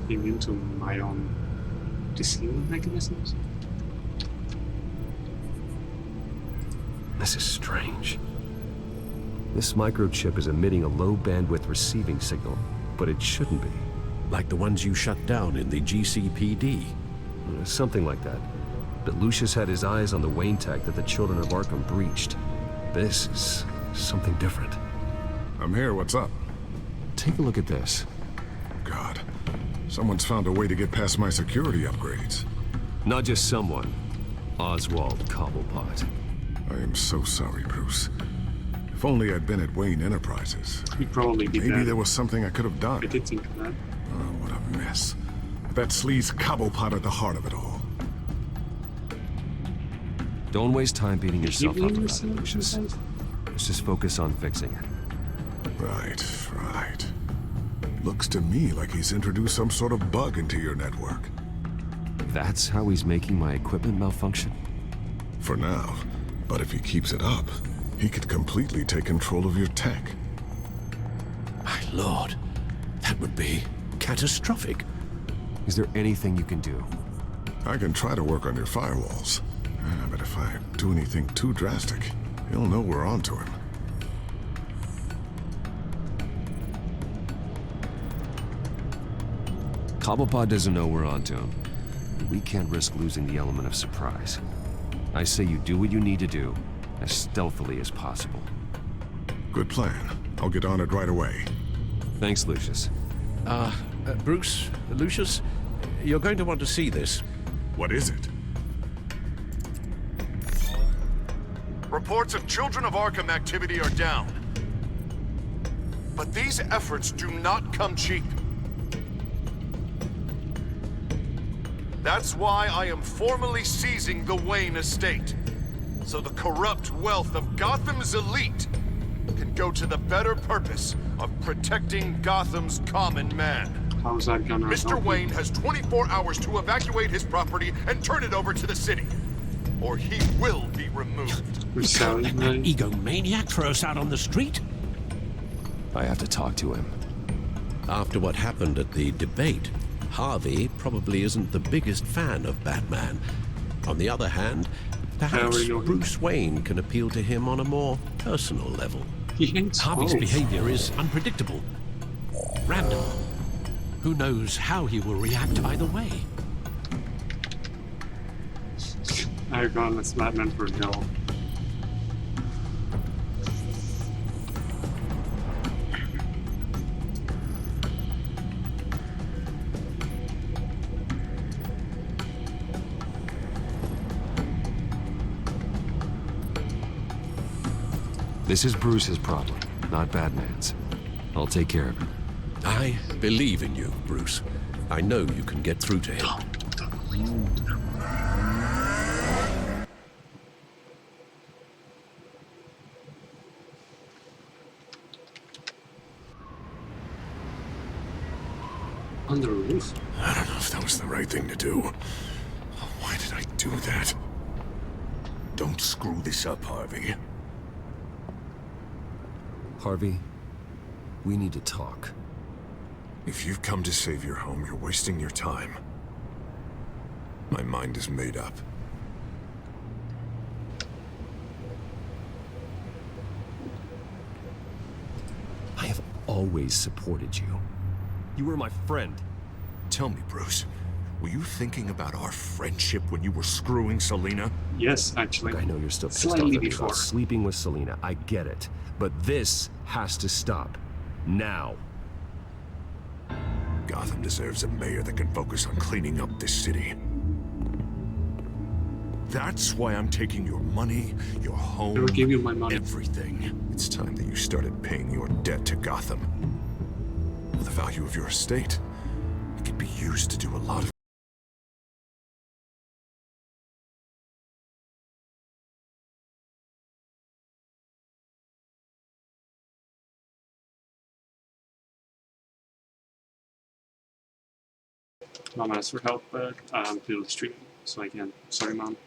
immune to my own deceiving mechanisms. This is strange. This microchip is emitting a low-bandwidth receiving signal, but it shouldn't be. Like the ones you shut down in the GCPD. Something like that. But Lucius had his eyes on the Wayne tech that the Children of Arkham breached. This is something different. I'm here, what's up? Take a look at this. God, someone's found a way to get past my security upgrades. Not just someone. Oswald Cobblepot. I am so sorry, Bruce. If only I'd been at Wayne Enterprises. He'd probably be Maybe dead. there was something I could have done. I did think of that. Oh, what a mess. That sleaze Cobblepot at the heart of it all. Don't waste time beating yourself up blame about it, yourself Lucius. sometimes? Let's just focus on fixing it. Right. Looks to me like he's introduced some sort of bug into your network. That's how he's making my equipment malfunction? For now. But if he keeps it up, he could completely take control of your tech. My lord, that would be catastrophic. Is there anything you can do? I can try to work on your firewalls. But if I do anything too drastic, he'll know we're onto him. Cobblepot doesn't know we're onto him. We can't risk losing the element of surprise. I say you do what you need to do, as stealthily as possible. Good plan. I'll get on it right away. Thanks, Lucius. Bruce, Lucius, you're going to want to see this. What is it? Reports of Children of Arkham activity are down. But these efforts do not come cheap. That's why I am formally seizing the Wayne estate, so the corrupt wealth of Gotham's elite can go to the better purpose of protecting Gotham's common man. How's that gonna Mr. help Wayne you? has 24 hours to evacuate his property and turn it over to the city, or he will be removed. We're selling that? Egomaniac throw us out on the street? I have to talk to him. After what happened at the debate, Harvey probably isn't the biggest fan of Batman. On the other hand, perhaps Bruce Wayne can appeal to him on a more personal level. Harvey's behavior is unpredictable, random. Who knows how he will react either way? I've gone with Batman for no. This is Bruce's problem, not Batman's. I'll take care of it. I believe in you, Bruce. I know you can get through to him. On the roof? I don't know if that was the right thing to do. Why did I do that? Don't screw this up, Harvey. Harvey, we need to talk. If you've come to save your home, you're wasting your time. My mind is made up. I have always supported you. You were my friend. Tell me, Bruce, were you thinking about our friendship when you were screwing Selina? Yes, actually. Look, I know you're still pissed Slightly off at me before. about sleeping with Selina. I get it. But this has to stop. Now. Gotham deserves a mayor that can focus on cleaning up this city. That's why I'm taking your money, your home, I will give you my money. everything. It's time that you started paying your debt to Gotham. For the value of your estate, it could be used to do a lot of Mom asked for help, but I'm still streaming, so I can't. Sorry, Mom.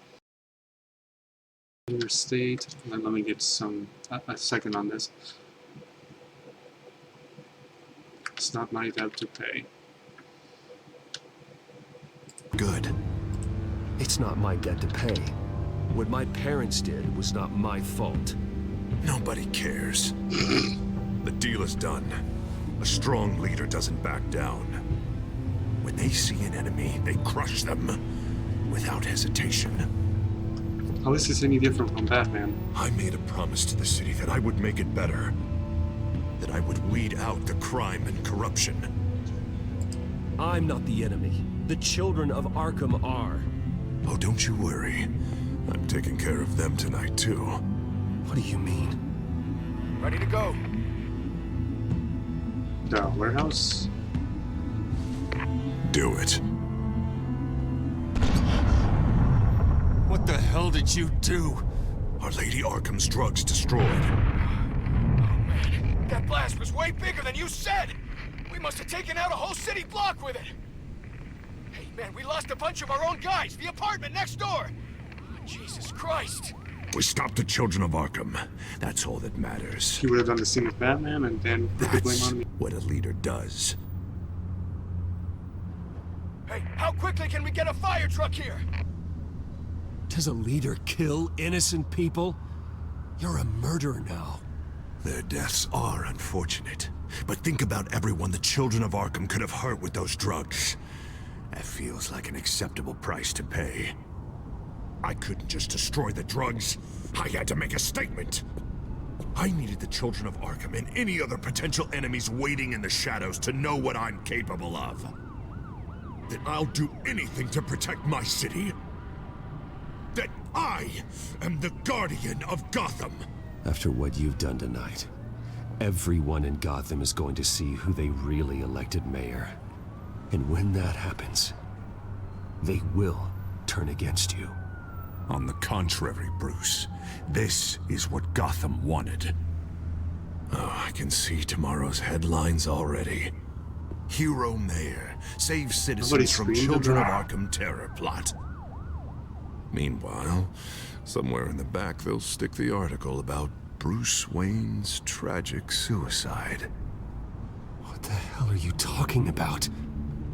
Your state. Let me get a second on this. It's not my debt to pay. Good. It's not my debt to pay. What my parents did was not my fault. Nobody cares. The deal is done. A strong leader doesn't back down. When they see an enemy, they crush them without hesitation. How is this any different from Batman? I made a promise to the city that I would make it better. That I would weed out the crime and corruption. I'm not the enemy. The children of Arkham are. Oh, don't you worry. I'm taking care of them tonight, too. What do you mean? Ready to go. The warehouse? Do it. What the hell did you do? Our Lady Arkham's drugs destroyed. That blast was way bigger than you said! We must have taken out a whole city block with it! Hey, man, we lost a bunch of our own guys! The apartment next door! Jesus Christ! We stopped the children of Arkham. That's all that matters. He would have done the same with Batman and then put the blame on me. What a leader does. Hey, how quickly can we get a fire truck here? Does a leader kill innocent people? You're a murderer now. Their deaths are unfortunate. But think about everyone the children of Arkham could have hurt with those drugs. That feels like an acceptable price to pay. I couldn't just destroy the drugs. I had to make a statement. I needed the children of Arkham and any other potential enemies waiting in the shadows to know what I'm capable of. That I'll do anything to protect my city. That I am the guardian of Gotham. After what you've done tonight, everyone in Gotham is going to see who they really elected mayor. And when that happens, they will turn against you. On the contrary, Bruce, this is what Gotham wanted. Oh, I can see tomorrow's headlines already. Hero Mayor saves citizens from Children of Arkham terror plot. Meanwhile, somewhere in the back they'll stick the article about Bruce Wayne's tragic suicide. What the hell are you talking about?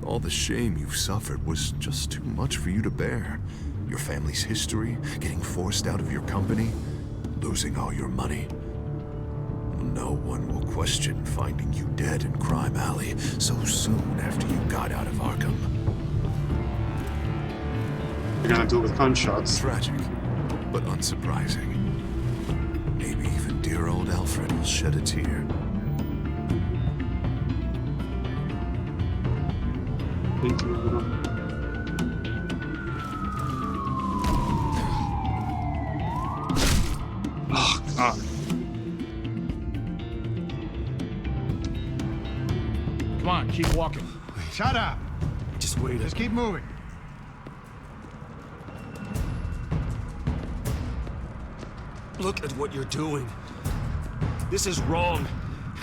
All the shame you've suffered was just too much for you to bear. Your family's history, getting forced out of your company, losing all your money. No one will question finding you dead in Crime Alley so soon after you got out of Arkham. You're gonna do it with gunshots. Tragic, but unsurprising. Maybe even dear old Alfred will shed a tear. Thank you. Oh, God. Come on, keep walking. Shut up! Just wait. Just keep moving. Look at what you're doing. This is wrong,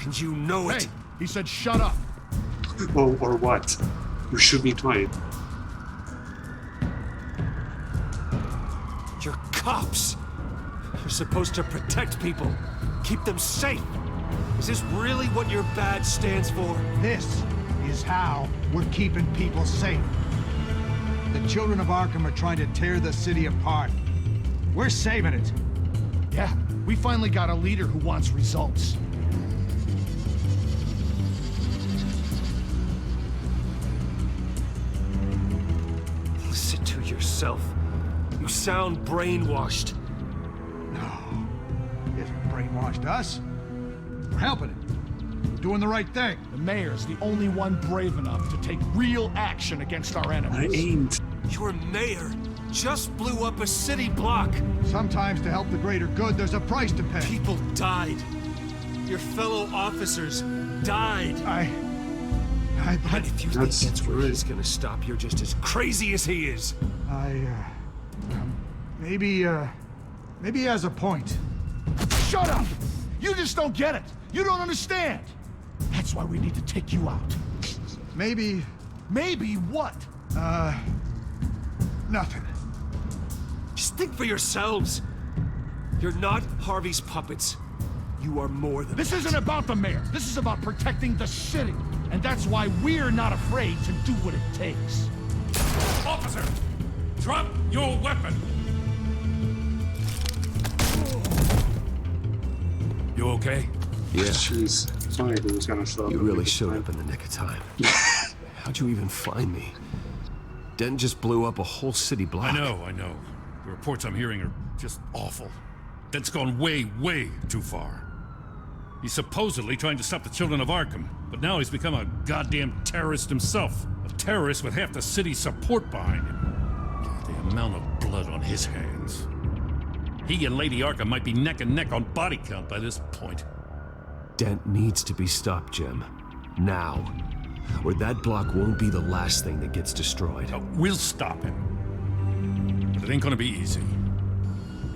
and you know it. Hey, he said shut up. Oh, or what? You shoot me twice. You're cops. You're supposed to protect people, keep them safe. Is this really what your badge stands for? This is how we're keeping people safe. The children of Arkham are trying to tear the city apart. We're saving it. Yeah, we finally got a leader who wants results. Listen to yourself. You sound brainwashed. No. He hasn't brainwashed us. We're helping him. We're doing the right thing. The mayor's the only one brave enough to take real action against our enemies. I ain't. Your mayor just blew up a city block. Sometimes to help the greater good, there's a price to pay. People died. Your fellow officers died. And if you think that's where he's gonna stop, you're just as crazy as he is. Maybe he has a point. Shut up! You just don't get it. You don't understand. That's why we need to take you out. Maybe what? Nothing. Just think for yourselves. You're not Harvey's puppets. You are more than This that. isn't about the mayor. This is about protecting the city. And that's why we're not afraid to do what it takes. Officer, drop your weapon. You okay? Yeah. Jeez. Sorry, he was gonna show up. You really showed up in the nick of time. How'd you even find me? Den just blew up a whole city block. I know. The reports I'm hearing are just awful. That's gone way, way too far. He's supposedly trying to stop the children of Arkham, but now he's become a goddamn terrorist himself. A terrorist with half the city's support behind him. The amount of blood on his hands. He and Lady Arkham might be neck and neck on body count by this point. Dent needs to be stopped, Jim. Now. Or that block won't be the last thing that gets destroyed. We'll stop him. But it ain't gonna be easy.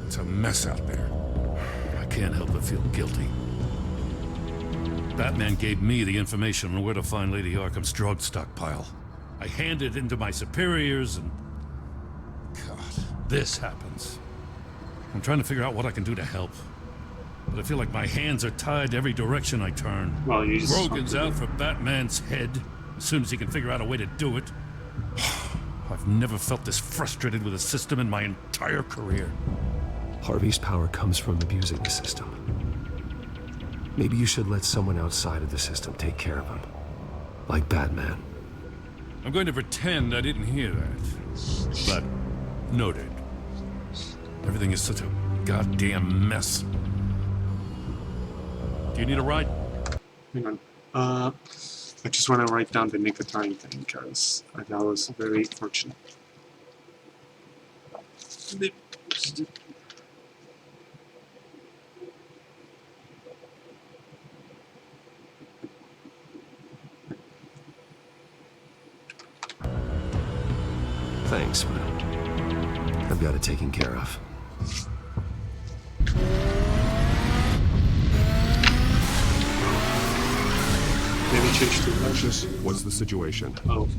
It's a mess out there. I can't help but feel guilty. Batman gave me the information on where to find Lady Arkham's drug stockpile. I handed it into my superiors and... God, this happens. I'm trying to figure out what I can do to help. But I feel like my hands are tied every direction I turn. Well, you just Rogan's out for Batman's head as soon as he can figure out a way to do it. I've never felt this frustrated with a system in my entire career. Harvey's power comes from abusing the system. Maybe you should let someone outside of the system take care of him. Like Batman. I'm going to pretend I didn't hear that. But noted. Everything is such a goddamn mess. Do you need a ride? Hang on. I just want to write down the nick of time thing, because that was very fortunate. Thanks, but I've got it taken care of. Maybe change to Lucius. What's the situation? Oh.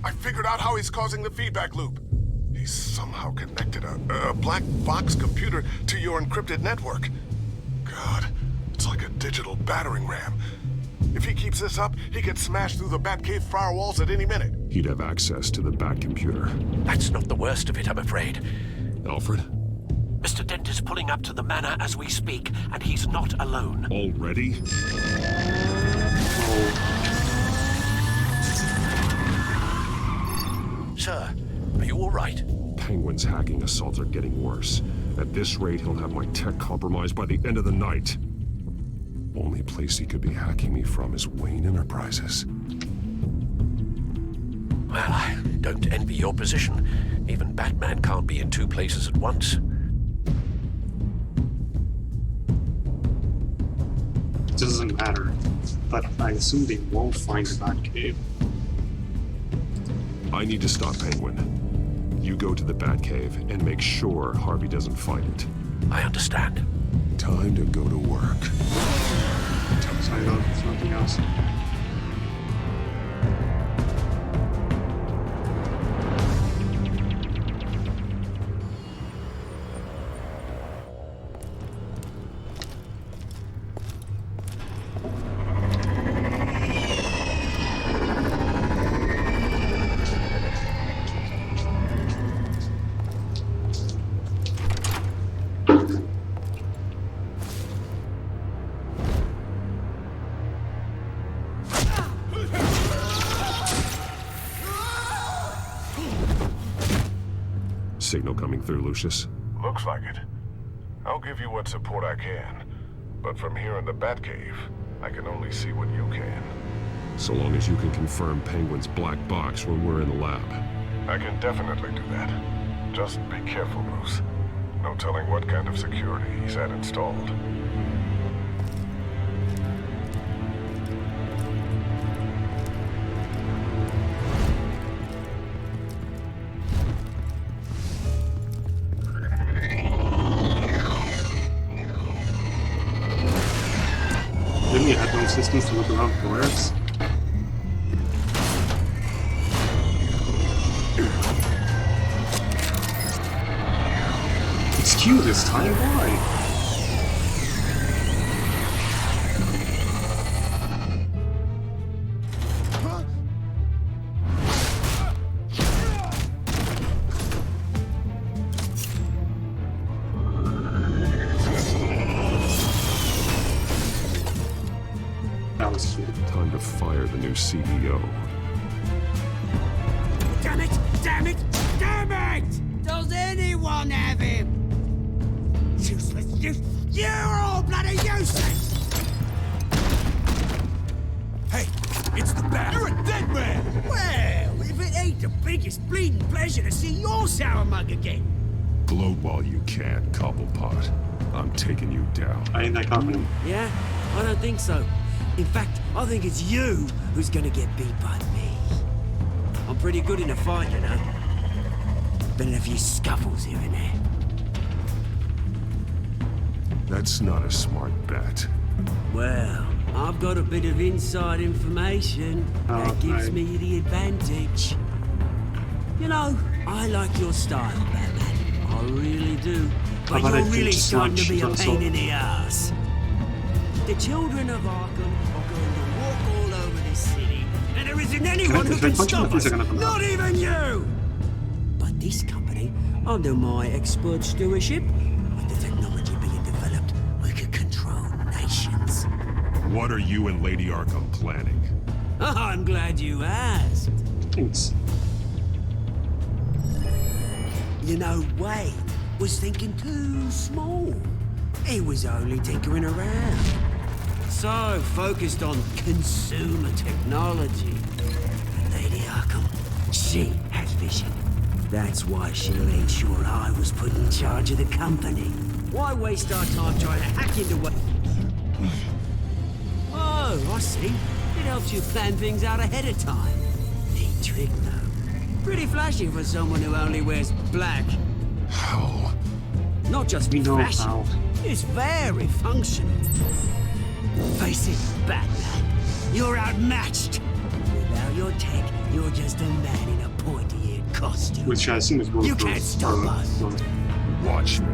I figured out how he's causing the feedback loop. He's somehow connected a black box computer to your encrypted network. God, it's like a digital battering ram. If he keeps this up, he could smash through the Batcave firewalls at any minute. He'd have access to the Bat computer. That's not the worst of it, I'm afraid. Alfred? Mr. Dent is pulling up to the manor as we speak, and he's not alone. Already? Sir, are you all right? Penguin's hacking assaults are getting worse. At this rate, he'll have my tech compromised by the end of the night. Only place he could be hacking me from is Wayne Enterprises. Well, I don't envy your position. Even Batman can't be in two places at once. It doesn't matter, but I assume they won't find the Batcave. I need to stop Penguin. You go to the Batcave and make sure Harvey doesn't find it. I understand. Time to go to work. Sorry, no, there's nothing else. Signal coming through, Lucius. Looks like it. I'll give you what support I can. But from here in the Batcave, I can only see what you can. So long as you can confirm Penguin's black box when we're in the lab. I can definitely do that. Just be careful, Bruce. No telling what kind of security he's had installed. Didn't you have no systems to look around corners? not you this time, why? Time to fire the new CEO. Damn it! Damn it! Damn it! Does anyone have him? Useless, you're all bloody useless! Hey, it's the bat. You're a dead man! Well, if it ain't the biggest bleeding pleasure to see your sour mug again. Gloat while you can, Cobblepot. I'm taking you down. I ain't that confident. Yeah? I don't think so. In fact, I think it's you who's gonna get beat by me. I'm pretty good in a fight, you know. Been in a few scuffles here and there. That's not a smart bet. Well, I've got a bit of inside information that gives me the advantage. You know, I like your style, Batman. I really do. But you're really starting to be a pain in the ass. The children of Arkham are going to walk all over this city, and there isn't anyone who can stop us, not even you! But this company, under my expert stewardship, with the technology being developed, we could control nations. What are you and Lady Arkham planning? Oh, I'm glad you asked. Thanks. You know, Wade was thinking too small. He was only tinkering around. So focused on consumer technology. And Lady Arkham, she has vision. That's why she made sure I was put in charge of the company. Why waste our time trying to hack into what... Oh, I see. It helps you plan things out ahead of time. Neat trick, though. Pretty flashy for someone who only wears black. How? Not just fashion. It's very functional. Face it, Batman. You're outmatched. Without your tech, you're just a man in a pointy-eared costume. Which I assume is both. You can't stop us. Watch me.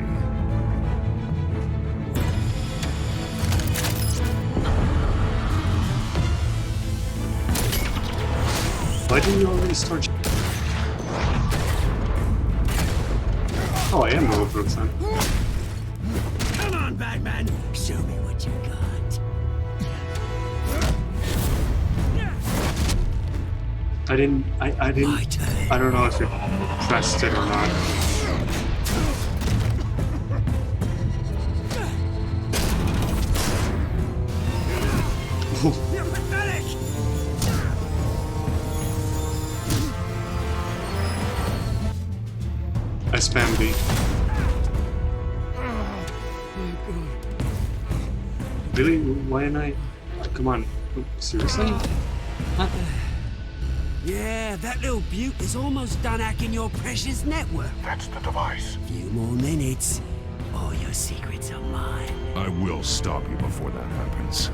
Why didn't you already start? Oh, I am the first time. Come on, Batman. Show me what you got. I didn't. I don't know if it pressed it or not. You're pathetic! I spam B. Really? Why am I? Come on. Seriously? Yeah, that little beaut is almost done hacking your precious network. That's the device. Few more minutes. All your secrets are mine. I will stop you before that happens.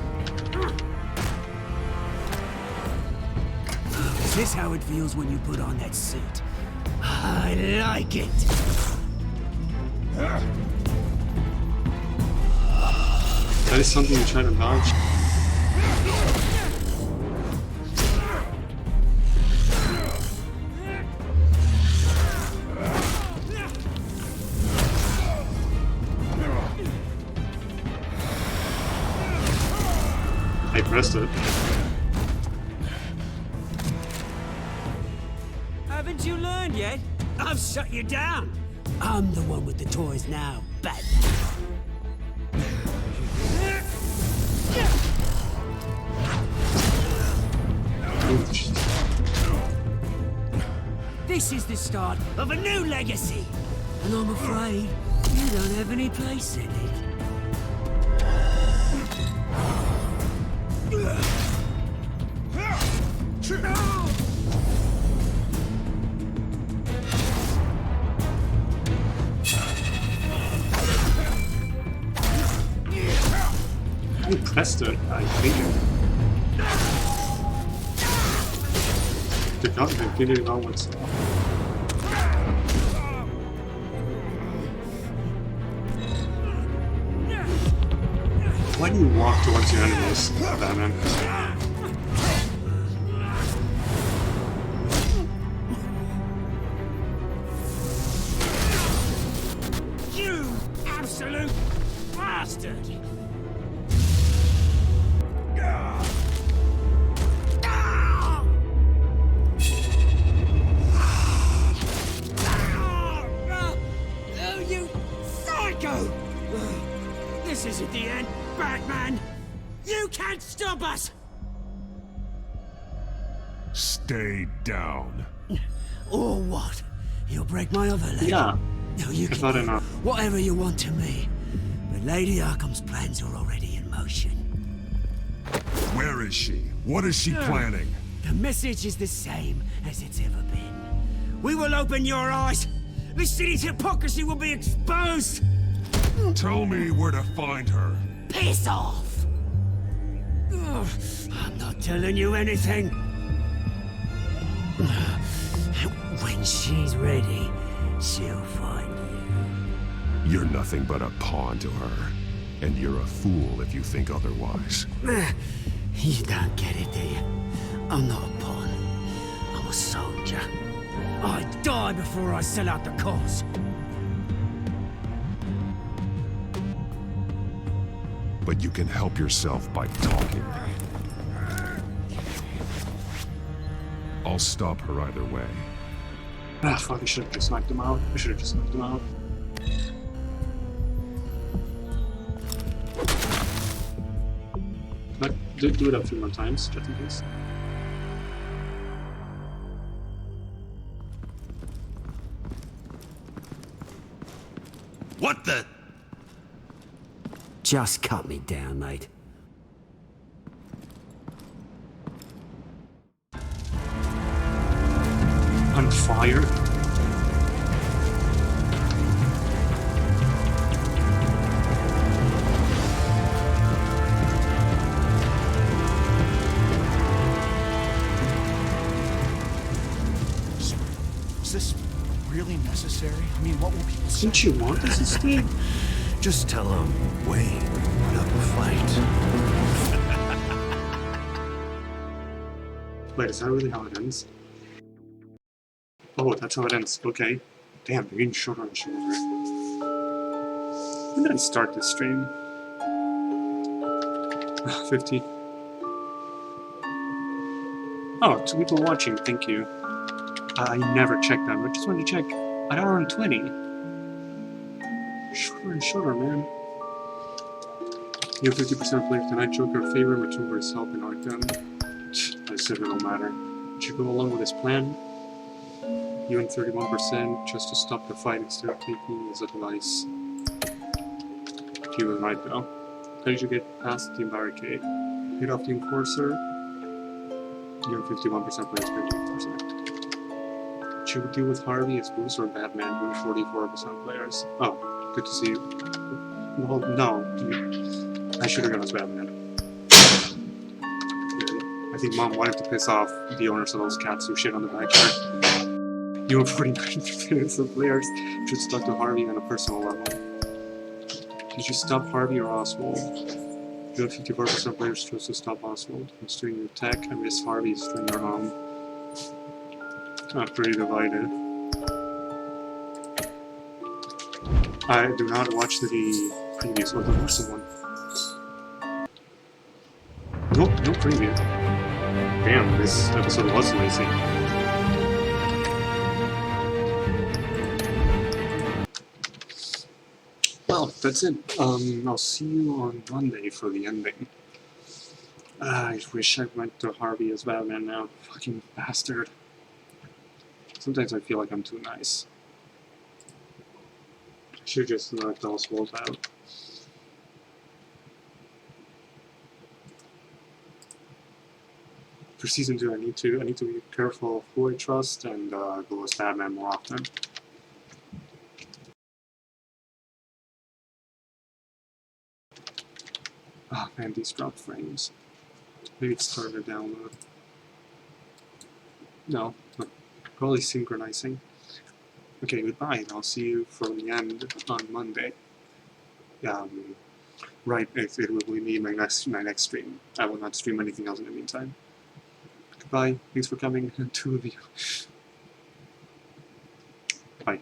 Is this how it feels when you put on that suit? I like it. That is something you try to dodge. I pressed it. Haven't you learned yet? I've shut you down. I'm the one with the toys now, Batman. This is the start of a new legacy, and I'm afraid you don't have any place in it. You pressed it, I think. They did it all myself. Why do you walk towards your enemies, Batman? You absolute bastard! Oh, you psycho! This isn't the end, Batman! You can't stop us! Stay down. Or what? You'll break my other leg? Yeah. No, you I can thought do enough. whatever you want to me. But Lady Arkham's plans are already in motion. Where is she? What is she planning? The message is the same as it's ever been. We will open your eyes. The city's hypocrisy will be exposed. Tell me where to find her. Piss off! Ugh, I'm not telling you anything. When she's ready, she'll find you. You're nothing but a pawn to her. And you're a fool if you think otherwise. You don't get it, do you? I'm not a pawn. I'm a soldier. I die before I sell out the cause. But you can help yourself by talking. I'll stop her either way. Ah, fuck, I should have just knocked him out. I should have just knocked him out. But do it a few more times, just in case. What the? Just cut me down, mate. On fire? Is this really necessary? I mean, what will people say? Didn't you want this to stay? Just tell him Wayne put up a fight. Wait, is that really how it ends? Oh, that's how it ends. Okay. Damn, they're getting shorter and shorter. When did I start this stream? 50. Oh, 2 people watching, thank you. I never checked that, but just wanted to check. An hour and 20. Shorter and shorter, man. You have 50% players tonight. Joker favorite, return for his help in Arkham. I said it don't matter. Should you go along with his plan? You and 31% just to stop the fight instead of taking his advice. He was right though. How did you get past the barricade? Hit off the enforcer. You and 51% players, 58%. Should we deal with Harvey as Bruce or Batman? You and 44% players. Oh, good to see you. Well, no. I should have gone as Batman. I think Mom wanted to piss off the owners of those cats who shit on the backyard. You and 49% players should stuck to Harvey on a personal level. Did you stop Harvey or Oswald? You and 54% players chose to stop Oswald. He's doing your tech, and Miss Harvey is doing your home. Not pretty divided. I do not watch the previews or the recent one. Nope, no preview. Damn, this episode was lazy. Well, that's it. I'll see you on Monday for the ending. I wish I went to Harvey as Batman now. Fucking bastard. Sometimes I feel like I'm too nice. I should just knock Oswald out. For season 2, I need to be careful of who I trust and go as Batman more often. Ah, man, these drop frames. Maybe it started to download. No, probably synchronizing. Okay, goodbye, and I'll see you for the end on Monday. Right, it will be my next stream. I will not stream anything else in the meantime. Goodbye. Thanks for coming to the video. Bye.